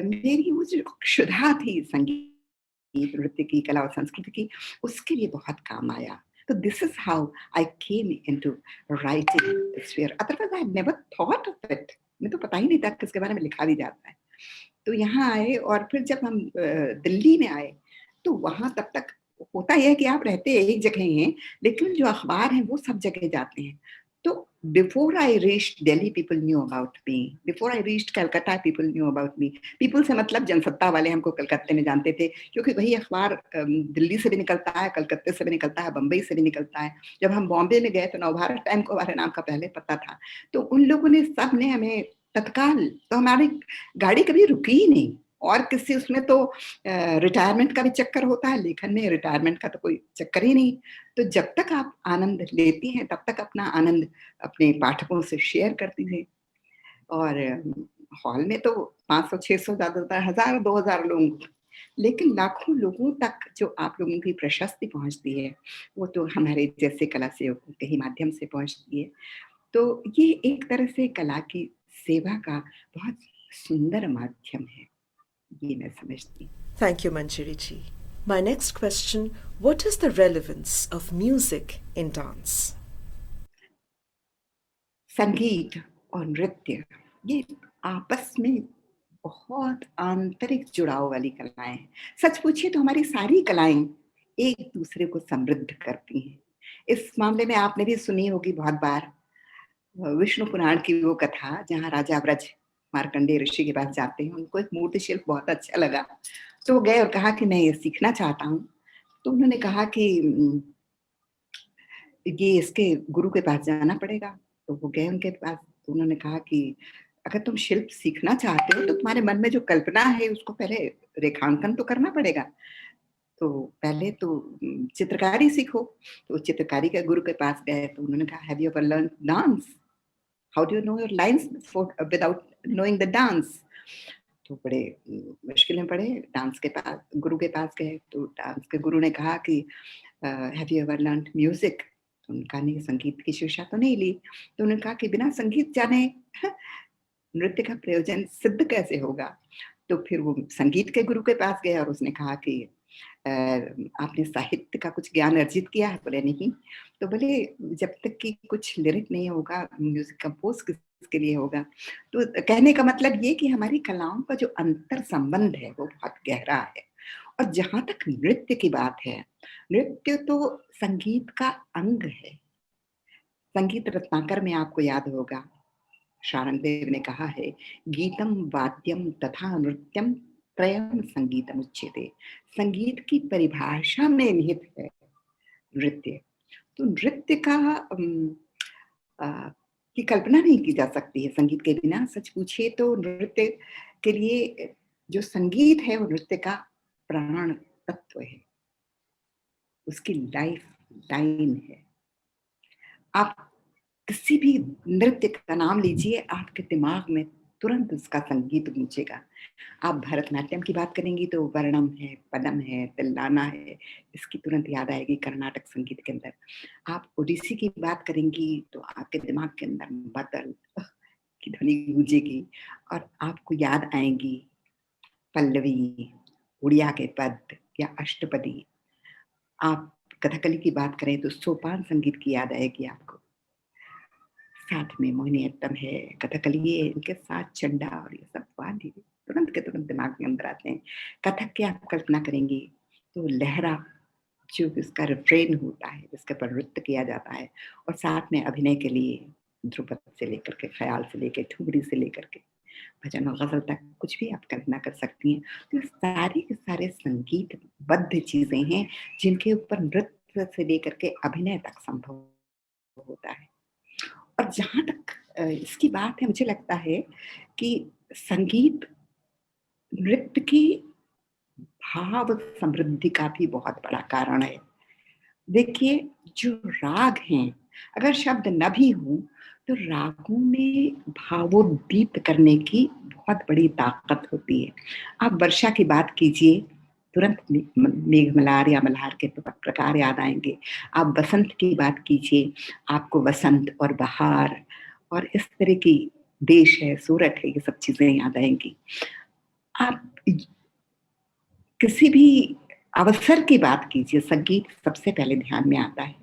मेरी वो जो क्षुधा थी संगीत, नृत्य की, कला और संस्कृति की, उसके लिए बहुत काम आया। तो this is how I came into writing this sphere. Otherwise I never thought of it. मैं तो पता ही नहीं था कि इसके बारे में लिखा भी जाता है। तो यहाँ आए, और फिर जब हम दिल्ली में आए तो वहां तब तक होता यह है कि आप रहते एक जगह हैं, लेकिन जो अखबार हैं वो सब जगह जाते हैं। तो before I reached Delhi, people knew about me. Before I reached Calcutta, people knew about me. People से मतलब जनसत्ता वाले हमको कलकत्ते में जानते थे, क्योंकि वही अखबार दिल्ली से भी निकलता है, कलकत्ते से भी निकलता है, बम्बई से भी निकलता है। जब हम बॉम्बे में गए तो नवभारत टाइम को हमारे नाम का पहले पता था। तो उन लोगों ने, सब ने हमें तत्काल, तो हमारी गाड़ी कभी रुकी ही नहीं। और किसी उसमें तो रिटायरमेंट का भी चक्कर होता है, लेखन में रिटायरमेंट का तो कोई चक्कर ही नहीं। तो जब तक आप आनंद लेती हैं तब तक अपना आनंद अपने पाठकों से शेयर करती हैं। और हॉल में तो 500-600, ज्यादातर 1000-2000 लोग, लेकिन लाखों लोगों तक जो आप लोगों की प्रशस्ति पहुंचती है, वो तो हमारे जैसे कला सेवकों के ही माध्यम से पहुंचती है। तो ये एक तरह से कला की सेवा का बहुत सुंदर माध्यम है, ये मैं समझती हूँ। Thank you, Manjari ji. My next question, what is the relevance of music in dance? संगीत और नृत्य ये आपस में बहुत आंतरिक जुड़ाव वाली कलाएं हैं। सच पूछिए तो हमारी सारी कलाएं एक दूसरे को समृद्ध करती हैं। इस मामले में आपने भी सुनी होगी बहुत बार विष्णु पुराण की वो कथा, जहाँ राजा व्रज मार्कंडेय ऋषि के पास जाते हैं। उनको एक मूर्ति शिल्प बहुत अच्छा लगा, तो वो गए और कहा कि मैं ये सीखना चाहता हूँ। तो उन्होंने कहा कि ये इसके गुरु के पास जाना पड़ेगा। तो वो गए उनके पास। तो उन्होंने कहा कि अगर तुम शिल्प सीखना चाहते हो तो तुम्हारे मन में जो कल्पना है उसको पहले रेखांकन तो करना पड़ेगा। तो पहले तो चित्रकारी सीखो। तो चित्रकारी के गुरु के पास गए। तो उन्होंने कहा, have you ever learn dance? How do you know your lines without knowing the dance? तो बड़े मुश्किल में पड़े, डांस के पास, गुरु के पास गए। तो डांस के गुरु ने कहा कि have you ever learn music? तो उनका नहीं, संगीत की शिक्षा तो नहीं ली। तो उन्होंने कहा कि बिना संगीत जाने नृत्य का प्रयोजन सिद्ध कैसे होगा? तो फिर वो संगीत के गुरु के पास गए और उसने कहा कि आपने साहित्य का कुछ ज्ञान अर्जित किया है? बोले नहीं। तो बोले जब तक कि कुछ लिरिक नहीं होगा, म्यूजिक कंपोज किसके लिए होगा? तो कहने का मतलब ये कि हमारी कलाओं का जो अंतर संबंध है वो बहुत गहरा है। और जहां तक नृत्य की बात है, नृत्य तो संगीत का अंग है। संगीत रत्नाकर में आपको याद होगा, शारंगदेव ने कहा है, गीतम वाद्यम तथा नृत्यम त्रयम संगीतम उच्यते। संगीत की परिभाषा में निहित है नृत्य। तो नृत्य का की कल्पना नहीं की जा सकती है संगीत के बिना। सच पूछिए तो नृत्य के लिए जो संगीत है वो नृत्य का प्राण तत्व है, उसकी लाइफ लाइन है। आप किसी भी नृत्य का नाम लीजिए, आपके दिमाग में तुरंत उसका संगीत गूंजेगा। आप भरतनाट्यम की बात करेंगी तो वर्णम है, पदम है, तिल्लाना है, इसकी तुरंत याद आएगी कर्नाटक संगीत के अंदर। आप ओडिसी की बात करेंगी तो आपके दिमाग के अंदर बदल की ध्वनि गूंजेगी और आपको याद आएंगी पल्लवी, उड़िया के पद या अष्टपदी। आप कथकली की बात करें तो सोपान संगीत की याद आएगी आपको। साथ में मोहिनीअट्टम है, कथकली है, इनके साथ चंडा और ये सब वाद्य तुरंत के तुरंत दिमाग में अंदर आते हैं। कथक की आप कल्पना करेंगी तो लहरा, जो इसका रिफ्रेन होता है, जिसके पर नृत्य किया जाता है, और साथ में अभिनय के लिए ध्रुपद से लेकर के, ख्याल से लेकर, ठुमरी से लेकर के भजन और गजल तक कुछ भी आप कल्पना कर सकती हैं। तो सारे के सारे संगीतबद्ध चीजें हैं जिनके ऊपर नृत्य से लेकर के अभिनय तक संभव होता है। और जहाँ तक इसकी बात है, मुझे लगता है कि संगीत नृत्य की भाव समृद्धि का भी बहुत बड़ा कारण है। देखिए, जो राग हैं, अगर शब्द न भी हो तो रागों में भावोद्दीप्त करने की बहुत बड़ी ताकत होती है। आप वर्षा की बात कीजिए, तुरंत मेघ मल्हार या मल्हार के प्रकार याद आएंगे। आप बसंत की बात कीजिए, आपको वसंत और बहार और इस तरह की देश है, सूरत है, ये सब चीजें याद आएंगी। आप किसी भी अवसर की बात कीजिए, संगीत सबसे पहले ध्यान में आता है।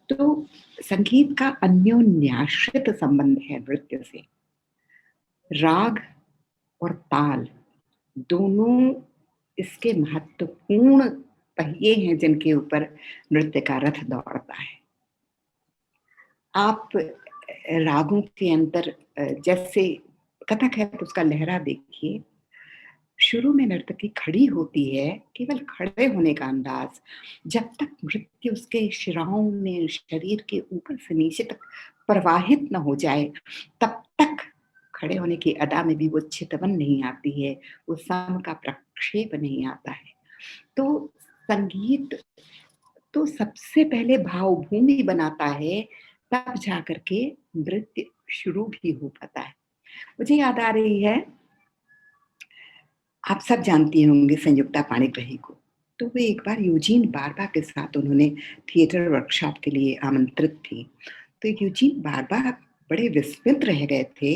तो संगीत का अन्योन्याश्रित संबंध है नृत्य से। राग और ताल दोनों इसके महत्वपूर्ण पहिए हैं जिनके ऊपर नृत्य का रथ दौड़ता है। आप रागों के अंदर, जैसे कथक है तो उसका लहरा देखिए। शुरू में नर्तकी खड़ी होती है, केवल खड़े होने का अंदाज, जब तक नृत्य उसके शिराओं में, शरीर के ऊपर से नीचे तक प्रवाहित न हो जाए, तब तक खड़े होने की अदा में भी वो चितवन नहीं आती है, वो सम का प्रक्षेप नहीं आता है। तो संगीत तो सबसे पहले भावभूमि बनाता है, तब जाकर के नृत्य शुरू भी हो पाता है। मुझे याद आ रही है, आप सब जानती होंगे संयुक्ता पाणिग्राही को। तो वे एक बार यूजीन बारबा के साथ उन्होंने थिएटर वर्कशॉप के लिए आमंत्रित थी। तो यूजीन बारबा बड़े विस्मित रह गए थे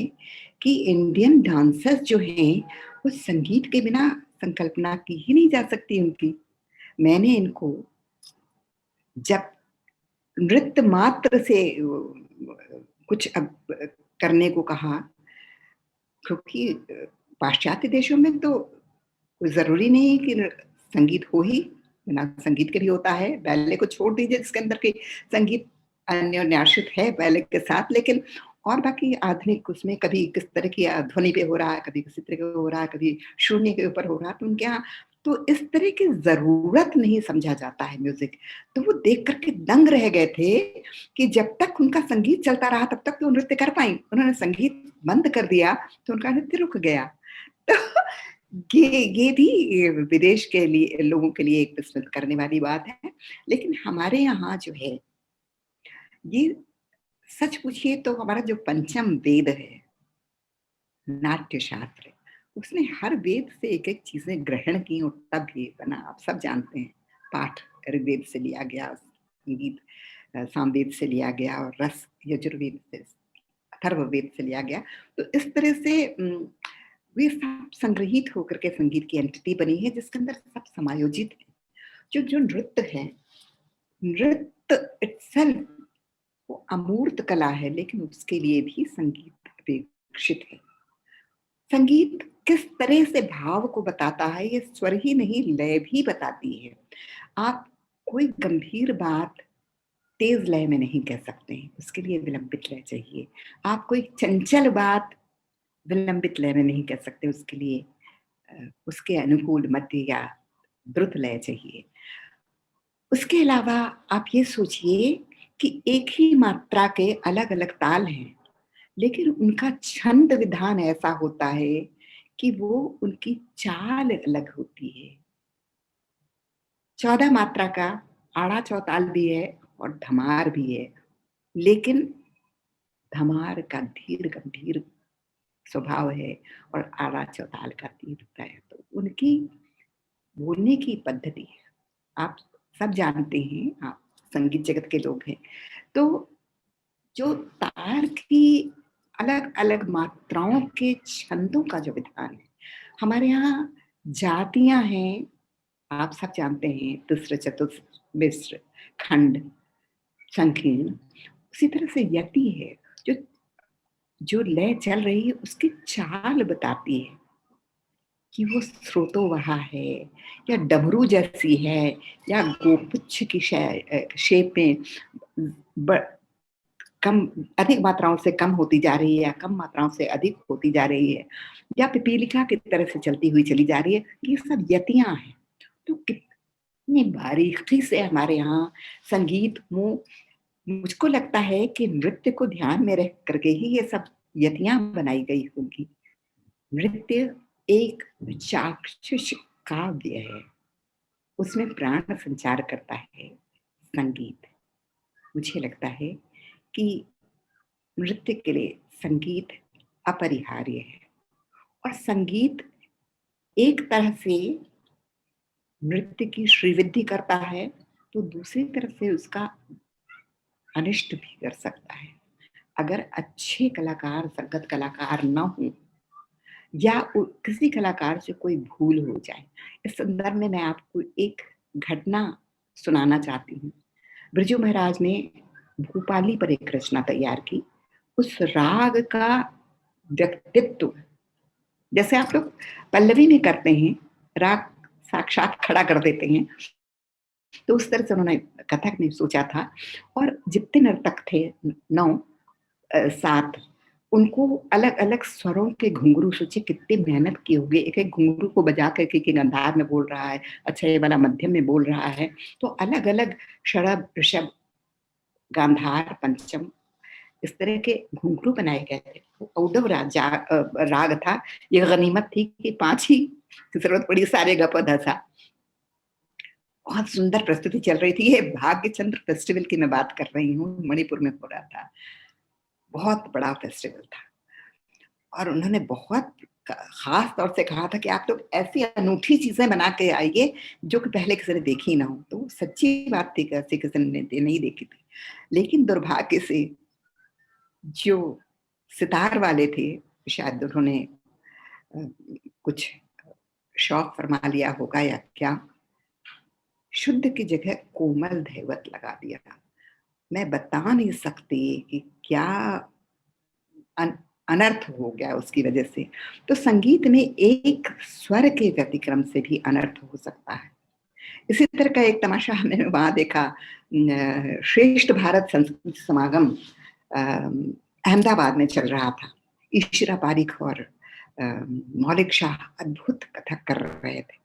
कि इंडियन डांसर्स जो हैं वो संगीत के बिना संकल्पना की ही नहीं जा सकती उनकी। मैंने इनको जब नृत्य मात्र से कुछ करने को कहा, क्योंकि पाश्चात्य देशों में तो जरूरी नहीं कि संगीत हो ही, बिना संगीत के भी होता है। बैले को छोड़ दीजिए जिसके अंदर की संगीत अन्योन्याश्रित है बैले के साथ, लेकिन और बाकी आधुनिक उसमें कभी किस तरह की ध्वनि पे हो रहा है, कभी किसी तरह के हो रहा है, कभी शून्य के ऊपर हो रहा है। तो उनके यहाँ तो इस तरह की जरूरत नहीं समझा जाता है म्यूजिक। तो वो देख करके दंग रह गए थे कि जब तक उनका संगीत चलता रहा तब तक तो नृत्य कर पाई, उन्होंने संगीत बंद कर दिया तो उनका नृत्य रुक गया। तो ये भी विदेश के लिए लोगों के लिए एक विस्मित करने वाली बात है। लेकिन हमारे यहाँ जो है, ये सच पूछिए तो हमारा जो पंचम वेद है, नाट्य शास्त्र, उसने हर वेद से एक एक चीजें ग्रहण की और तब ये बना। आप सब जानते हैं, पाठ ऋग्वेद से लिया गया, संगीत सामवेद से लिया गया, और रस यजुर्वेद से, अथर्ववेद से लिया गया। तो इस तरह से वे सब संग्रहित होकर के संगीत की एंटिटी बनी है जिसके अंदर सब समायोजित है। जो नृत्य है, नृत्य इटसेल्फ वो अमूर्त कला है, लेकिन उसके लिए भी संगीत अपेक्षित है। संगीत किस तरह से भाव को बताता है, ये स्वर ही नहीं लय भी बताती है। आप कोई गंभीर बात तेज लय में नहीं कह सकते, उसके लिए विलंबित लय चाहिए। आप कोई चंचल बात विलंबित लय में नहीं कह सकते, उसके लिए उसके अनुकूल मध्य या द्रुत लय चाहिए। उसके अलावा आप ये सोचिए कि एक ही मात्रा के अलग अलग ताल हैं, लेकिन उनका छंद विधान ऐसा होता है कि वो उनकी चाल अलग होती है। 14 मात्रा का आड़ा चौताल भी है और धमार भी है, लेकिन धमार का धीर गंभीर स्वभाव है और आड़ा चौताल का तीव्रता है। तो उनकी बोलने की पद्धति आप सब जानते हैं, आप संगीत जगत के लोग हैं, तो जो तार की अलग अलग मात्राओं के छंदों का जो विधान है, हमारे यहाँ जातियां हैं, आप सब जानते हैं, तिस्र चतुस्र मिश्र खंड संकीर्ण। उसी तरह से यति है, जो जो लय चल रही है उसकी चाल बताती है कि वो स्रोतोवहा है या डमरू जैसी है या गोपुच्छ की शेप में कम अधिक मात्राओं से कम होती जा रही है या कम मात्राओं से अधिक होती जा रही है या पिपीलिका की तरह से चलती हुई चली जा रही है। ये सब यतियां हैं। तो कितनी बारीकी से हमारे यहाँ संगीत मुझको लगता है कि नृत्य को ध्यान में रख करके ही ये सब यतियां बनाई गई होंगी। नृत्य एक चाक्षुष काव्य है, उसमें प्राण संचार करता है संगीत। मुझे लगता है कि नृत्य के लिए संगीत अपरिहार्य है और संगीत एक तरह से नृत्य की श्रीवृद्धि करता है तो दूसरी तरफ से उसका अनिष्ट भी कर सकता है। अगर अच्छे कलाकार, संगत कलाकार न हो या किसी कलाकार से कोई भूल हो जाए। इस संदर्भ में मैं आपको एक घटना सुनाना चाहती हूँ। बिरजू महाराज ने भूपाली पर एक रचना तैयार की। उस राग का व्यक्तित्व, जैसे आप लोग पल्लवी में करते हैं, राग साक्षात खड़ा कर देते हैं, तो उस तरह से उन्होंने कथक में सोचा था। और जितने नर्तक थे 9 7, उनको अलग अलग स्वरों के घुंघरू, सोचिए कितनी मेहनत की होगी। एक एक घुंघरू को बजा करके कि गंधार में बोल रहा है, अच्छा ये वाला मध्यम में बोल रहा है, तो अलग अलग षड़भ, ऋषभ, गांधार, पंचम, इस तरह के घुंघरू बनाए गए थे। औडव राग था। यह गनीमत थी कि 5 ही जरूरत पड़ी, सारे गप धसा। बहुत सुंदर प्रस्तुति चल रही थी। ये भाग्यचंद्र फेस्टिवल की मैं बात कर रही हूँ, मणिपुर में हो रहा था। बहुत बड़ा फेस्टिवल था और उन्होंने बहुत खास तौर से कहा था कि आप लोग ऐसी अनूठी चीजें बना के आइए जो कि पहले किसी ने देखी ना हो। तो सच्ची बात थी कि ऐसी किसी ने नहीं देखी थी। लेकिन दुर्भाग्य से जो सितार वाले थे, शायद उन्होंने कुछ शौक फरमा लिया होगा या क्या, शुद्ध की जगह कोमल धैवत लगा दिया। मैं बता नहीं सकती कि क्या अनर्थ हो गया उसकी वजह से। तो संगीत में एक स्वर के व्यतिक्रम से भी अनर्थ हो सकता है। इसी तरह का एक तमाशा हमने वहां देखा, श्रेष्ठ भारत संस्कृत समागम अहमदाबाद में चल रहा था। ईशिरा पारिक और मौलिक शाह अद्भुत कथक कर रहे थे।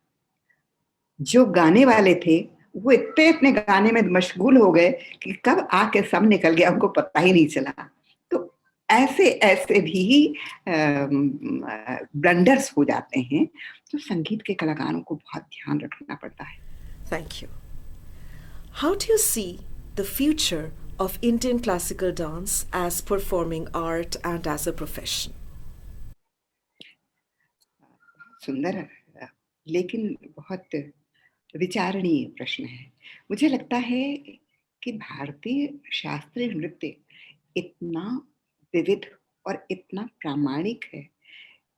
जो गाने वाले थे वो इतने अपने गाने में मशगूल हो गए कि कब आके सब निकल गया उनको पता ही नहीं चला। तो ऐसे ऐसे भी ब्लंडर्स हो जाते हैं। तो संगीत के कलाकारों को बहुत ध्यान रखना पड़ता है। Thank you. How do you see the future of Indian classical dance as performing art and as a profession? सुंदर लेकिन बहुत विचारणीय प्रश्न है। मुझे लगता है कि भारतीय शास्त्रीय नृत्य इतना विविध और इतना प्रामाणिक है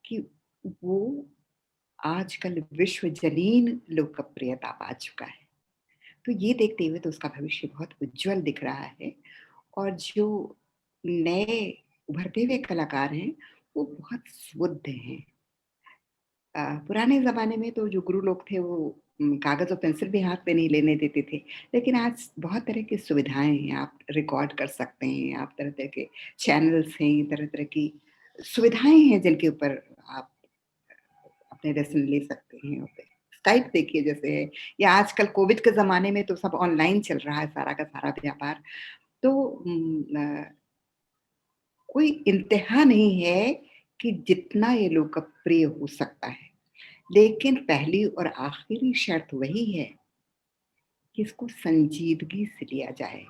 कि वो आजकल विश्वजनीन लोकप्रियता पा चुका है। तो ये देखते हुए तो उसका भविष्य बहुत उज्जवल दिख रहा है। और जो नए उभरते हुए कलाकार हैं वो बहुत सुबुद्ध हैं। पुराने ज़माने में तो जो गुरु लोग थे वो कागज़ और पेंसिल भी हाथ में नहीं लेने देते थे। लेकिन आज बहुत तरह की सुविधाएं हैं, आप रिकॉर्ड कर सकते हैं, आप तरह तरह के चैनल्स हैं, तरह तरह की सुविधाएं हैं जिनके ऊपर आप अपने लेसन ले सकते हैं। स्काइप देखिए जैसे है, या आजकल कोविड के ज़माने में तो सब ऑनलाइन चल रहा है सारा का सारा व्यापार। तो कोई इंतहा नहीं है कि जितना ये लोकप्रिय हो सकता है। लेकिन पहली और आखिरी शर्त वही है कि इसको संजीदगी से लिया जाए।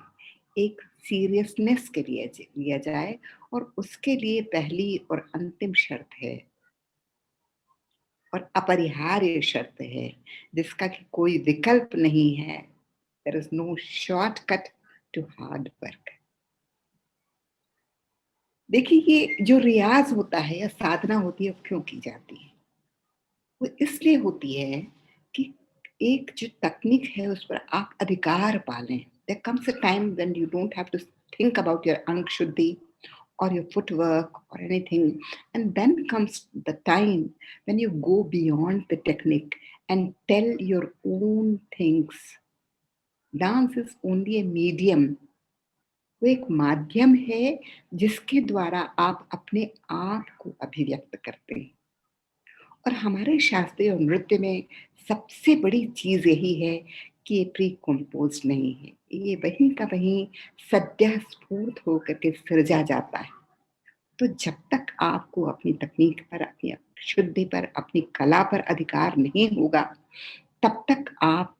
एक सीरियसनेस के लिए लिया जाए, और उसके लिए पहली और अंतिम शर्त है और अपरिहार्य शर्त है, जिसका कि कोई विकल्प नहीं है। There is no shortcut to hard work. देखिए, ये जो रियाज होता है या साधना होती है, वो क्यों की जाती है? वो इसलिए होती है कि एक जो तकनीक है उस पर आप अधिकार पालें। There comes a time when you don't have to think about your अंग शुद्धि or your footwork or anything, and then comes the time when you go beyond the technique and tell your own things. Dance is only a medium. वो एक माध्यम है जिसके द्वारा आप अपने आप को अभिव्यक्त करते हैं। और हमारे शास्त्रीय नृत्य में सबसे बड़ी चीज यही है कि ये प्री कंपोज नहीं है, ये वहीं का वहीं सद्य स्फूर्त होकर के सृजा जाता है। तो जब तक आपको अपनी तकनीक पर, अपनी शुद्धि पर, अपनी कला पर अधिकार नहीं होगा, तब तक आप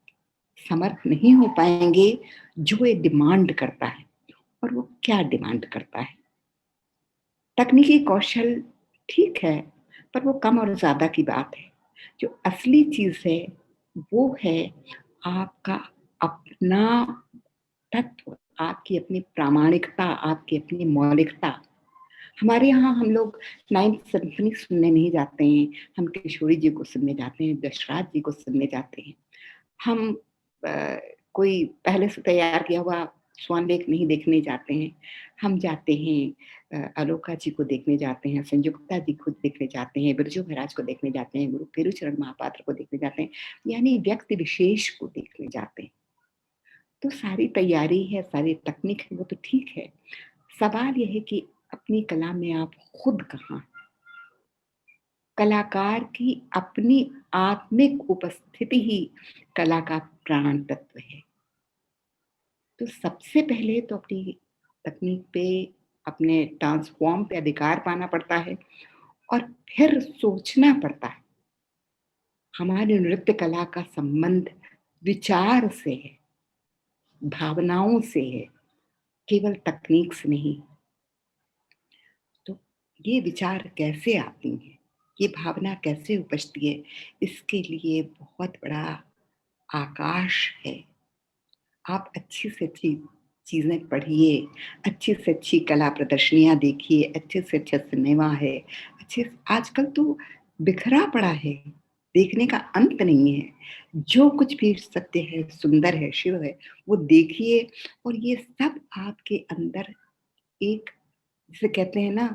समर्थ नहीं हो पाएंगे जो ये डिमांड करता है। और वो क्या डिमांड करता है? तकनीकी कौशल ठीक है, पर वो कम और ज्यादा की बात है। जो असली चीज है वो है आपका अपना तत्व, आपकी अपनी प्रामाणिकता, आपकी अपनी मौलिकता। हमारे यहाँ हम लोग 9th सिम्फनी सुनने नहीं जाते हैं, हम किशोरी जी को सुनने जाते हैं, दशराज जी को सुनने जाते हैं। हम कोई पहले से तैयार किया हुआ स्वान लेख नहीं देखने जाते हैं, हम जाते हैं अलोका जी को देखने जाते हैं, संयुक्ता जी को देखने जाते हैं, बिरजू महाराज को देखने जाते हैं, गुरु पेरुचरण महापात्र को देखने जाते हैं, यानी व्यक्ति विशेष को देखने जाते हैं। तो सारी तैयारी है, सारी तकनीक है, वो तो ठीक है। सवाल यह है कि अपनी कला में आप खुद कहाँ? कलाकार की अपनी आत्मिक उपस्थिति ही कला का प्राण तत्व है। तो सबसे पहले तो अपनी तकनीक पे, अपने डांस फॉर्म पे अधिकार पाना पड़ता है, और फिर सोचना पड़ता है। हमारी नृत्य कला का संबंध विचार से है, भावनाओं से है, केवल तकनीक से नहीं। तो ये विचार कैसे आती हैं, ये भावना कैसे उपजती है, इसके लिए बहुत बड़ा आकाश है। आप अच्छी से अच्छी चीजें पढ़िए, अच्छी से अच्छी कला प्रदर्शनियां देखिए, अच्छे से अच्छा सिनेमा है, आजकल तो बिखरा पड़ा है, देखने का अंत नहीं है। जो कुछ भी सत्य है, सुंदर है, शिव है, वो देखिए। और ये सब आपके अंदर एक, जिसे कहते हैं ना,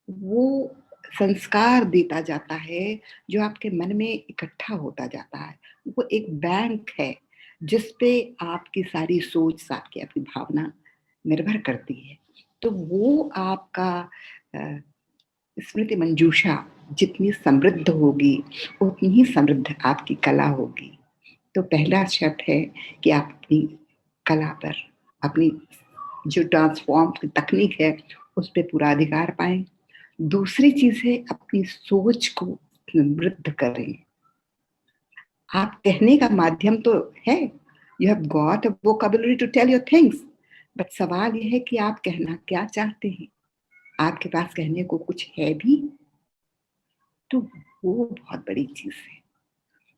वो संस्कार देता जाता है जो आपके मन में इकट्ठा होता जाता है। वो एक बैंक है जिस पे आपकी सारी सोच, आपकी अपनी भावना निर्भर करती है। तो वो आपका स्मृति मंजूषा जितनी समृद्ध होगी, उतनी ही समृद्ध आपकी कला होगी। तो पहला शर्त है कि आप अपनी कला पर, अपनी जो ट्रांसफॉर्म की तकनीक है, उस पर पूरा अधिकार पाएं। दूसरी चीज है अपनी सोच को समृद्ध करें। आप कहने का माध्यम तो है, you have got a vocabulary to tell your things, but सवाल यह है कि आप कहना क्या चाहते हैं। आपके पास कहने को कुछ है भी, तो वो बहुत बड़ी चीज है।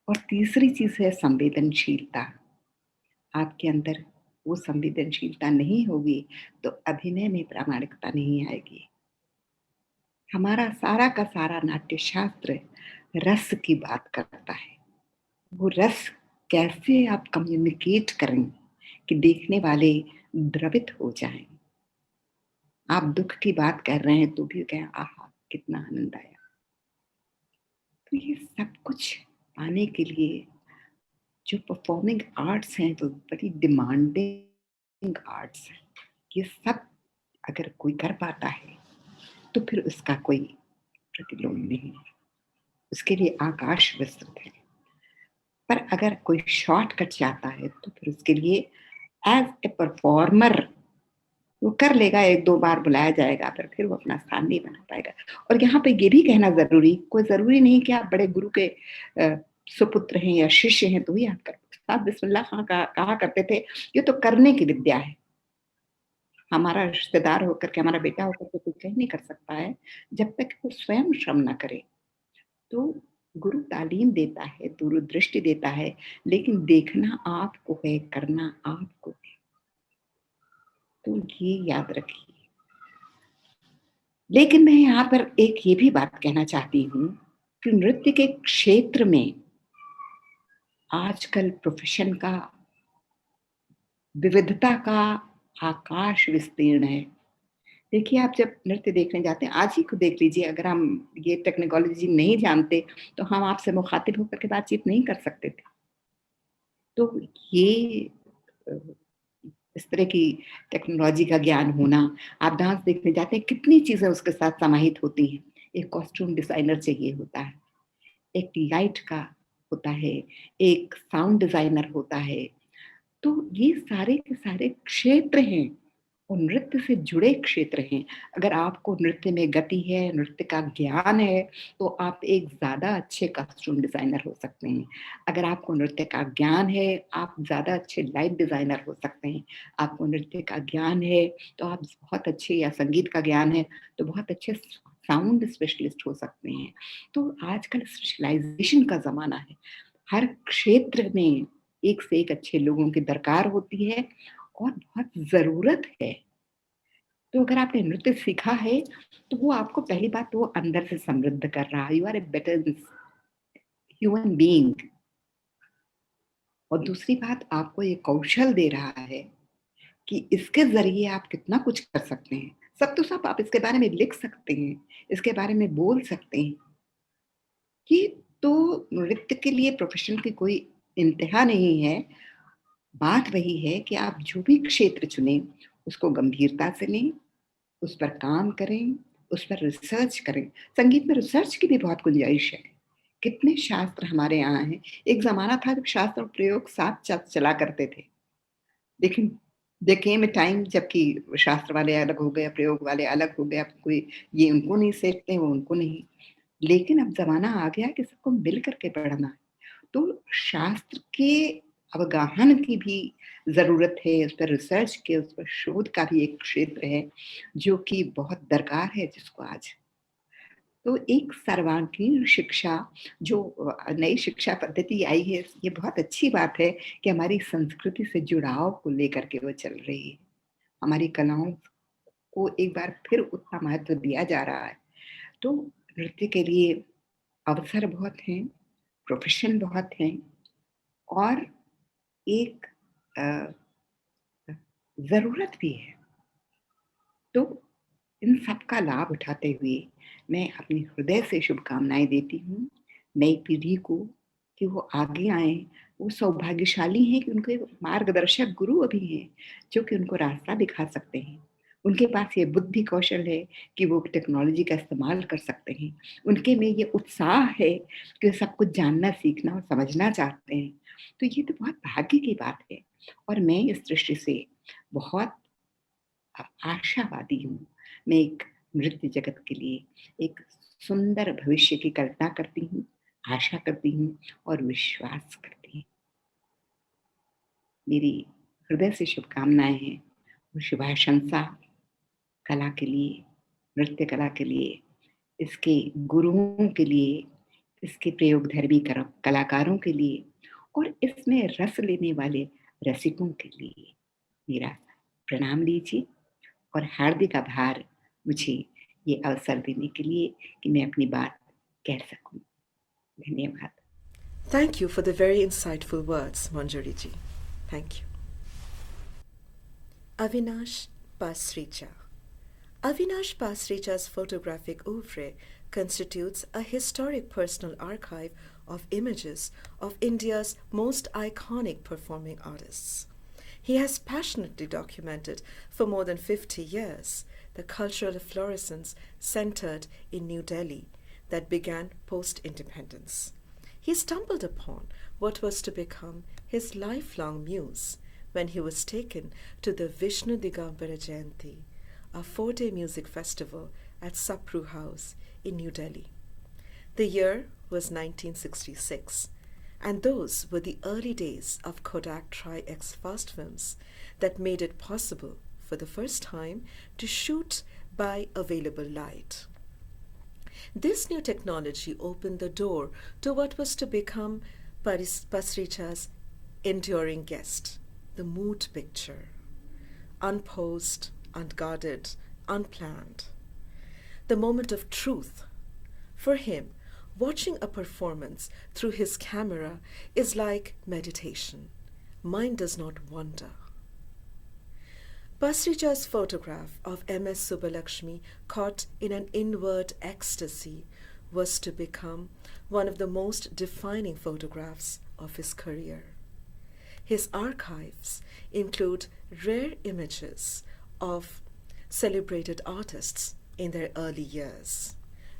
और तीसरी चीज है संवेदनशीलता। आपके अंदर वो संवेदनशीलता नहीं होगी तो अभिनय में प्रामाणिकता नहीं आएगी। हमारा सारा का सारा नाट्य शास्त्र रस की बात करता है। वो रस कैसे आप कम्युनिकेट करें कि देखने वाले द्रवित हो जाएं। आप दुख की बात कर रहे हैं तो भी कहें आहा कितना आनंद आया। तो ये सब कुछ पाने के लिए जो परफॉर्मिंग आर्ट्स हैं वो बड़ी डिमांडिंग आर्ट्स हैं। ये सब अगर कोई कर पाता है तो फिर उसका कोई प्रतिलोम नहीं है, उसके लिए आकाश विस्तृत है। पर अगर कोई शॉर्टकट चाहता है तो फिर उसके लिए एज ए परफॉर्मर वो कर लेगा, 1-2 बार बुलाया जाएगा, फिर वो अपना स्थान नहीं बना पाएगा। और यहाँ पे ये भी कहना जरूरी, कोई जरूरी नहीं कि आप बड़े गुरु के सुपुत्र हैं या शिष्य हैं तो ही आप कर, उस्ताद बिस्मिल्लाह खां कहा करते थे, ये तो करने की विद्या है। हमारा रिश्तेदार होकर के, हमारा बेटा होकर के कोई कह नहीं कर सकता है, जब तक वो स्वयं श्रम ना करे। तो गुरु तालीम देता है, दूरदृष्टि देता है, लेकिन देखना आपको है, करना आपको है। तो ये याद रखिए। लेकिन मैं यहाँ पर एक ये भी बात कहना चाहती हूँ कि नृत्य के क्षेत्र में आजकल प्रोफेशन का, विविधता का आकाश विस्तीर्ण है। देखिए, आप जब नृत्य देखने जाते हैं, आज ही को देख लीजिए, अगर हम ये टेक्नोलॉजी नहीं जानते, तो हम आपसे मुखातिब होकर के बातचीत नहीं कर सकते थे। तो ये अ, इस तरह की टेक्नोलॉजी का ज्ञान होना, आप डांस देखने जाते हैं, कितनी चीज़ें उसके साथ समाहित होती हैं। एक कॉस्ट्यूम डिज़ाइनर चाहिए होता है, एक लाइट का होता है, एक साउंड डिज़ाइनर होता है। तो ये सारे के सारे क्षेत्र हैं और नृत्य से जुड़े क्षेत्र हैं। अगर आपको नृत्य में गति है, नृत्य का ज्ञान है, तो आप एक ज़्यादा अच्छे कॉस्ट्यूम डिज़ाइनर हो सकते हैं। अगर आपको नृत्य का ज्ञान है, आप ज़्यादा अच्छे लाइट डिज़ाइनर हो सकते हैं। आपको नृत्य का ज्ञान है, तो आप बहुत अच्छे, या संगीत का ज्ञान है, तो बहुत अच्छे साउंड स्पेशलिस्ट हो सकते हैं। तो आजकल स्पेशलाइज़ेशन का ज़माना है। हर क्षेत्र में एक से एक अच्छे लोगों की दरकार होती है और बहुत ज़रूरत है। तो अगर आपने नृत्य सीखा है, तो वो आपको, पहली बात तो वो अंदर से समृद्ध कर रहा है, you are a better human being. और दूसरी बात, आपको ये कौशल दे रहा है कि इसके ज़रिए आप कितना कुछ कर सकते हैं। सब तो सब आप इसके बारे में लिख सकते हैं, इसके बारे में बोल सकते हैं कि तो नृत्य के लिए प्रोफ़ेशन की कोई इंतहा नहीं है। बात वही है कि आप जो भी क्षेत्र चुनें, उसको गंभीरता से लें, उस पर काम करें, उस पर रिसर्च करें। संगीत में रिसर्च की भी बहुत गुंजाइश है। कितने शास्त्र हमारे यहाँ हैं। एक ज़माना था जब शास्त्र और प्रयोग साथ चला करते थे। लेकिन देयर केम अ टाइम जबकि शास्त्र वाले अलग हो गए, प्रयोग वाले अलग हो गए। अब कोई ये उनको नहीं सीखते, वो उनको नहीं। लेकिन अब ज़माना आ गया कि सबको मिल कर के पढ़ना है। तो शास्त्र के अवगाहन की भी ज़रूरत है, उस पर रिसर्च के, उस पर शोध का भी एक क्षेत्र है, जो कि बहुत दरकार है जिसको आज। तो एक सर्वांगीण शिक्षा, जो नई शिक्षा पद्धति आई है, ये बहुत अच्छी बात है कि हमारी संस्कृति से जुड़ाव को लेकर के वो चल रही है। हमारी कलाओं को एक बार फिर उतना महत्व दिया जा रहा है। तो नृत्य के लिए अवसर बहुत हैं, प्रोफ़ेशन बहुत हैं और एक अ, ज़रूरत भी है। तो इन सब का लाभ उठाते हुए मैं अपनी हृदय से शुभकामनाएँ देती हूँ नई पीढ़ी को कि वो आगे आएँ। वो सौभाग्यशाली हैं कि उनको एक मार्गदर्शक गुरु अभी हैं, जो कि उनको रास्ता दिखा सकते हैं। उनके पास ये बुद्धि कौशल है कि वो टेक्नोलॉजी का इस्तेमाल कर सकते हैं। उनके में ये उत्साह है कि वो सब कुछ जानना, सीखना और समझना चाहते हैं। तो ये तो बहुत भाग्य की बात है और मैं इस दृष्टि से बहुत आशावादी हूँ। मैं एक नृत्य जगत के लिए एक सुंदर भविष्य की कल्पना करती हूँ, आशा करती हूँ और विश्वास करती हूँ। मेरी हृदय से शुभकामनाएँ हैं और शुभाशंसा कला के लिए, नृत्य कला के लिए, इसके गुरुओं के लिए, इसके प्रयोगधर्मी कलाकारों के लिए और इसमें रस लेने वाले रसिकों के लिए मेरा प्रणाम लीजिए और हार्दिक आभार मुझे ये अवसर देने के लिए कि मैं अपनी बात कह सकूं। धन्यवाद। Thank you for the very insightful words, Manjari ji. Thank you. Avinash Pasricha. Avinash Pasricha's photographic oeuvre constitutes a historic personal archive of images of India's most iconic performing artists. He has passionately documented for more than 50 years the cultural efflorescence centered in New Delhi that began post-independence. He stumbled upon what was to become his lifelong muse when he was taken to the Vishnu Digambara Jayanti, a 4-day music festival at Sapru House in New Delhi. The year was 1966, And those were the early days of Kodak Tri-X fast films that made it possible for the first time to shoot by available light. This new technology opened the door to what was to become Pasricha's enduring guest, the mood picture. Unposed, unguarded, unplanned. The moment of truth. For him, watching a performance through his camera is like meditation. Mind does not wander. Pasricha's photograph of M.S. Subbulakshmi caught in an inward ecstasy was to become one of the most defining photographs of his career. His archives include rare images of celebrated artists in their early years.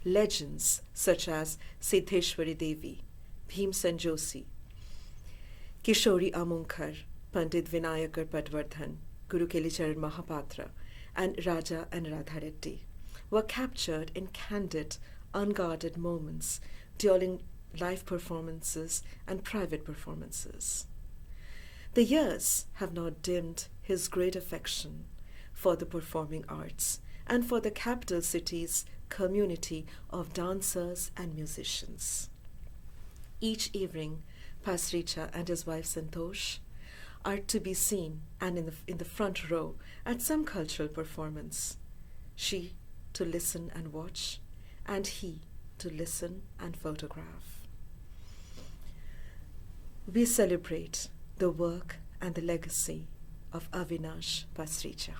Legends such as Siddheshwari Devi, Bhimsen Joshi, Kishori Amonkar, Pandit Vinayakar Padwardhan, Guru Kelicharan Mahapatra, and Raja and Radha Reddy were captured in candid, unguarded moments during live performances and private performances. The years have not dimmed his great affection for the performing arts and for the capital city's community of dancers and musicians. Each evening, Pasricha and his wife Santosh are to be seen and in the front row at some cultural performance. She to listen and watch, and he to listen and photograph. We celebrate the work and the legacy of Avinash Pasricha.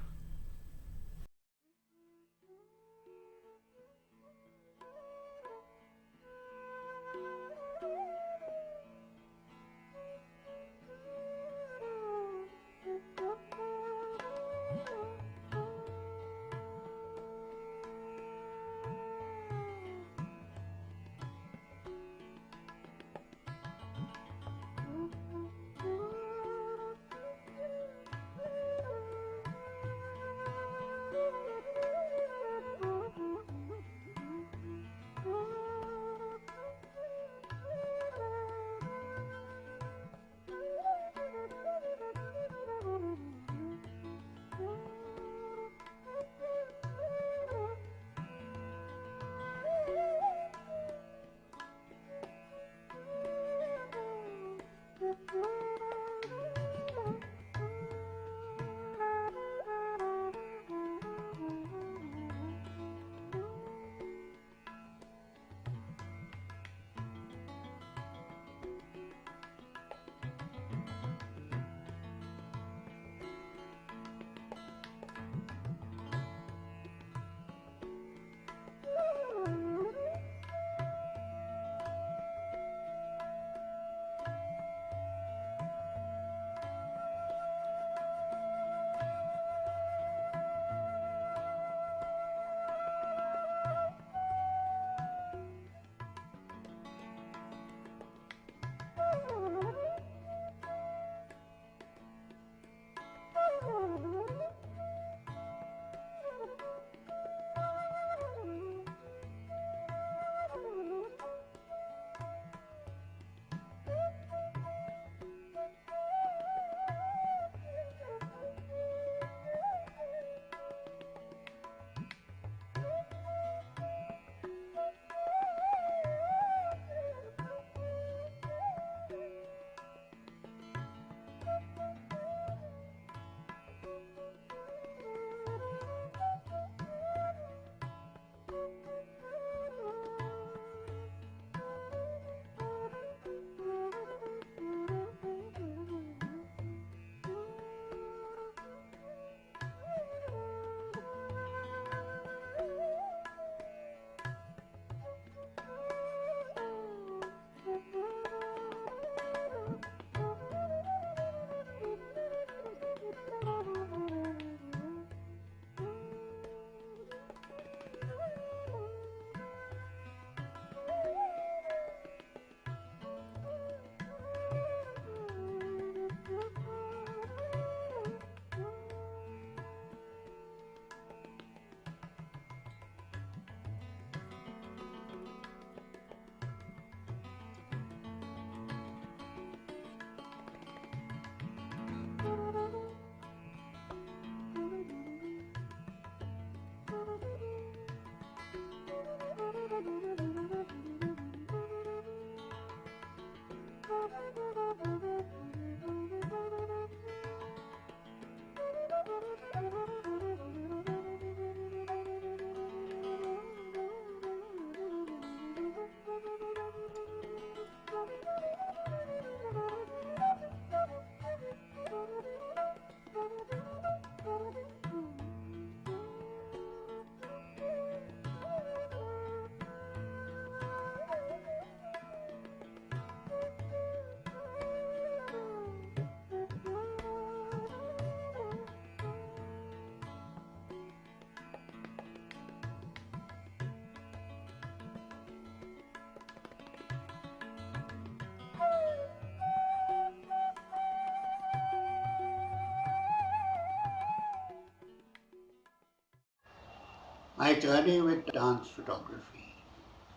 My journey with dance photography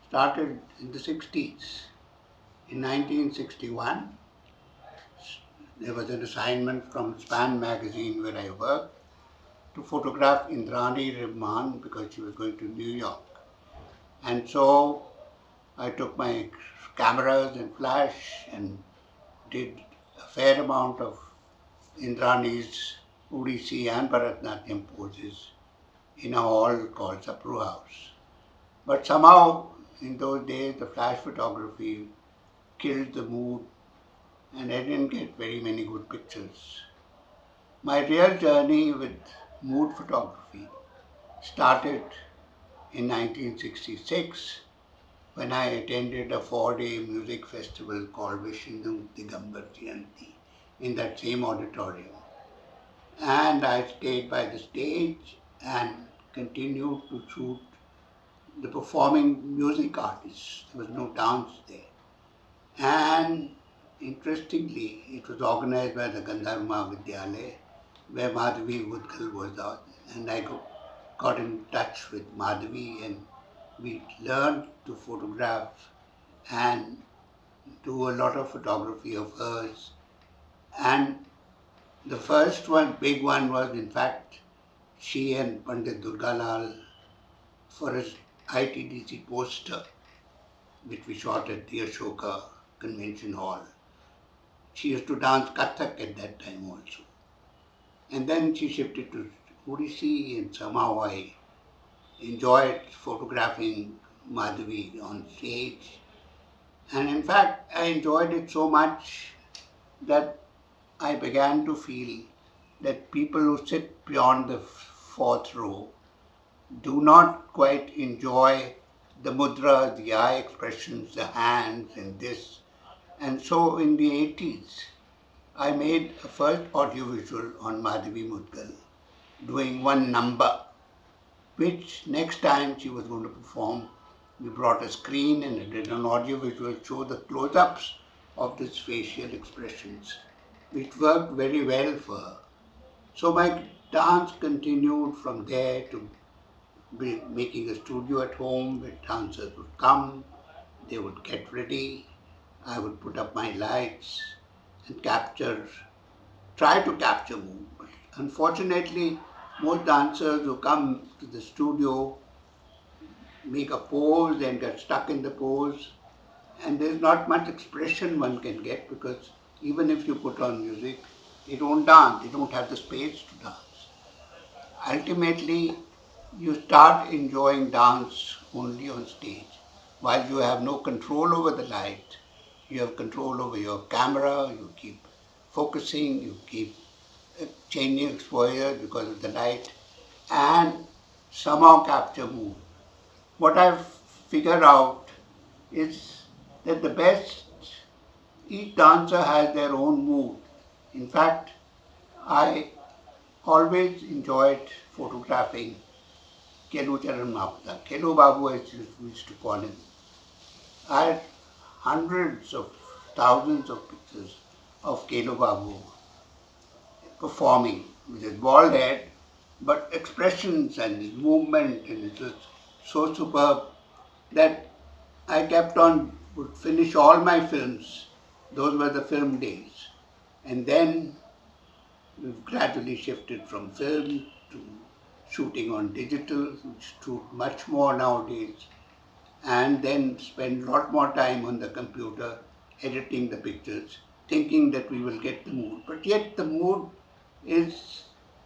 started in the 60s. In 1961, there was an assignment from Span magazine where I worked to photograph Indrani Rahman because she was going to New York. And so I took my cameras and flash and did a fair amount of Indrani's Odissi and Bharatanatyam poses in a hall called Sapru House. But somehow in those days the flash photography killed the mood and I didn't get very many good pictures. My real journey with mood photography started in 1966 when I attended a 4-day music festival called Vishnu Digambar Jayanti in that same auditorium. And I stayed by the stage and continued to shoot the performing music artists. There was no dance there. And interestingly, it was organized by the Gandharva Mahavidyalaya, where Madhavi Mudgal was out. And I got in touch with Madhavi and we learned to photograph and do a lot of photography of hers. And the first one, big one, was in fact she and Pandit Durgalal for his ITDC poster, which we shot at the Ashoka Convention Hall. She used to dance Kathak at that time also. And then she shifted to Odissi and somehow I enjoyed photographing Madhavi on stage. And in fact, I enjoyed it so much that I began to feel that people who sit beyond the fourth row do not quite enjoy the mudra, the eye expressions, the hands and this. And so in the 80s, I made a first audiovisual on Madhavi Mudgal, doing one number, which next time she was going to perform, we brought a screen and did an audiovisual show the close-ups of these facial expressions, which worked very well for her. So my dance continued from there to making a studio at home where dancers would come, they would get ready, I would put up my lights and try to capture movement. Unfortunately, most dancers who come to the studio make a pose and get stuck in the pose, and there's not much expression one can get because even if you put on music, they don't dance, they don't have the space to dance. Ultimately, you start enjoying dance only on stage. While you have no control over the light, you have control over your camera, you keep focusing, you keep changing exposure because of the light, and somehow capture mood. What I've figured out is that each dancer has their own mood. In fact, I always enjoyed photographing Kelu Charan Mahapata, Kelu Babu as we used to call him. I had hundreds of thousands of pictures of Kelu Babu performing with his bald head, but expressions and his movement, and it was so superb that I would finish all my films. Those were the film days. And then we've gradually shifted from film to shooting on digital, which shoot much more nowadays, and then spend a lot more time on the computer editing the pictures, thinking that we will get the mood. But yet the mood is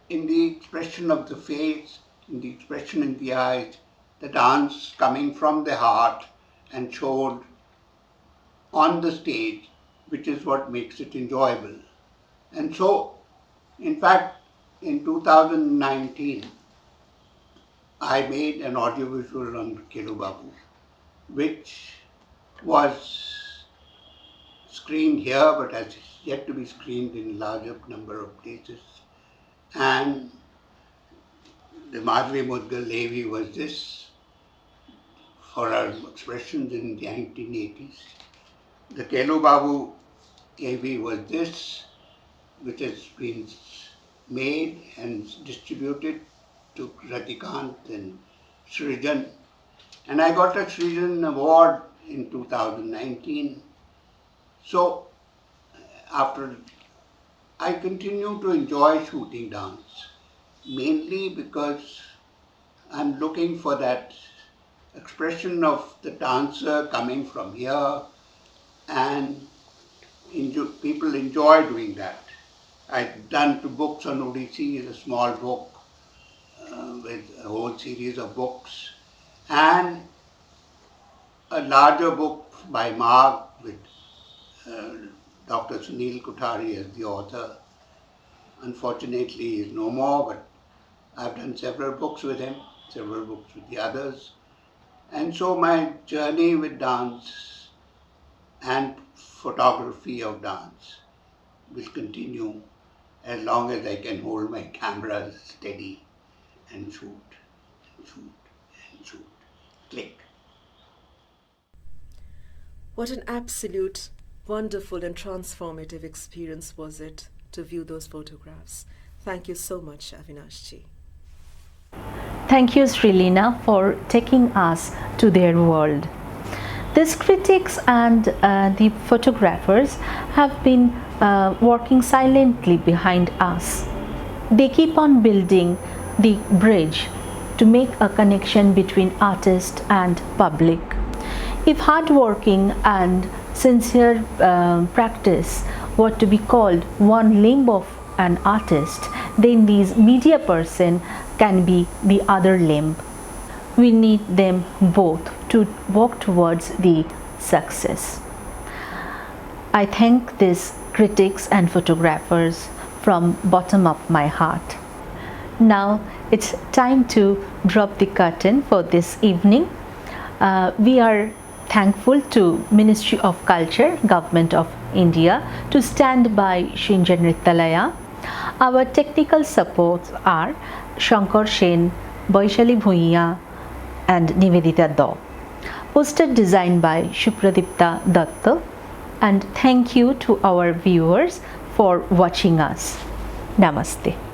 in the expression of the face, in the expression in the eyes, the dance coming from the heart and showed on the stage, which is what makes it enjoyable. And so, in fact, in 2019, I made an audiovisual on Kelu Babu, which was screened here but has yet to be screened in a larger number of places. And the Madhavi Mudgal Levi was this for our expressions in the 1980s. The Kelu Babu AV was this, which has been made and distributed to Ratikant and Srijan, and I got a Srijan Award in 2019. So after, I continue to enjoy shooting dance, mainly because I'm looking for that expression of the dancer coming from here, and people enjoy doing that. I've done 2 books on Odissi, a small book with a whole series of books, and a larger book by Mark with uh, Dr. Sunil Kothari as the author. Unfortunately, he is no more, but I've done several books with him, several books with the others. And so my journey with dance and photography of dance will continue as long as I can hold my camera steady and shoot, and shoot, and shoot. Click. What an absolute, wonderful and transformative experience was it to view those photographs. Thank you so much, Avinash ji. Thank you, Srilina, for taking us to their world. These critics and the photographers have been working silently behind us. They keep on building the bridge to make a connection between artist and public. If hardworking and sincere practice were to be called one limb of an artist, then this media person can be the other limb. We need them both to work towards the success. I thank these critics and photographers from bottom of my heart. Now it's time to drop the curtain for this evening. We are thankful to Ministry of Culture, Government of India to stand by Shinjan Nrityalaya. Our technical supports are Shankar Sen, Vaishali Bhuiya and Nivedita Do. Poster designed by Shupradipta Datta. And thank you to our viewers for watching us. Namaste.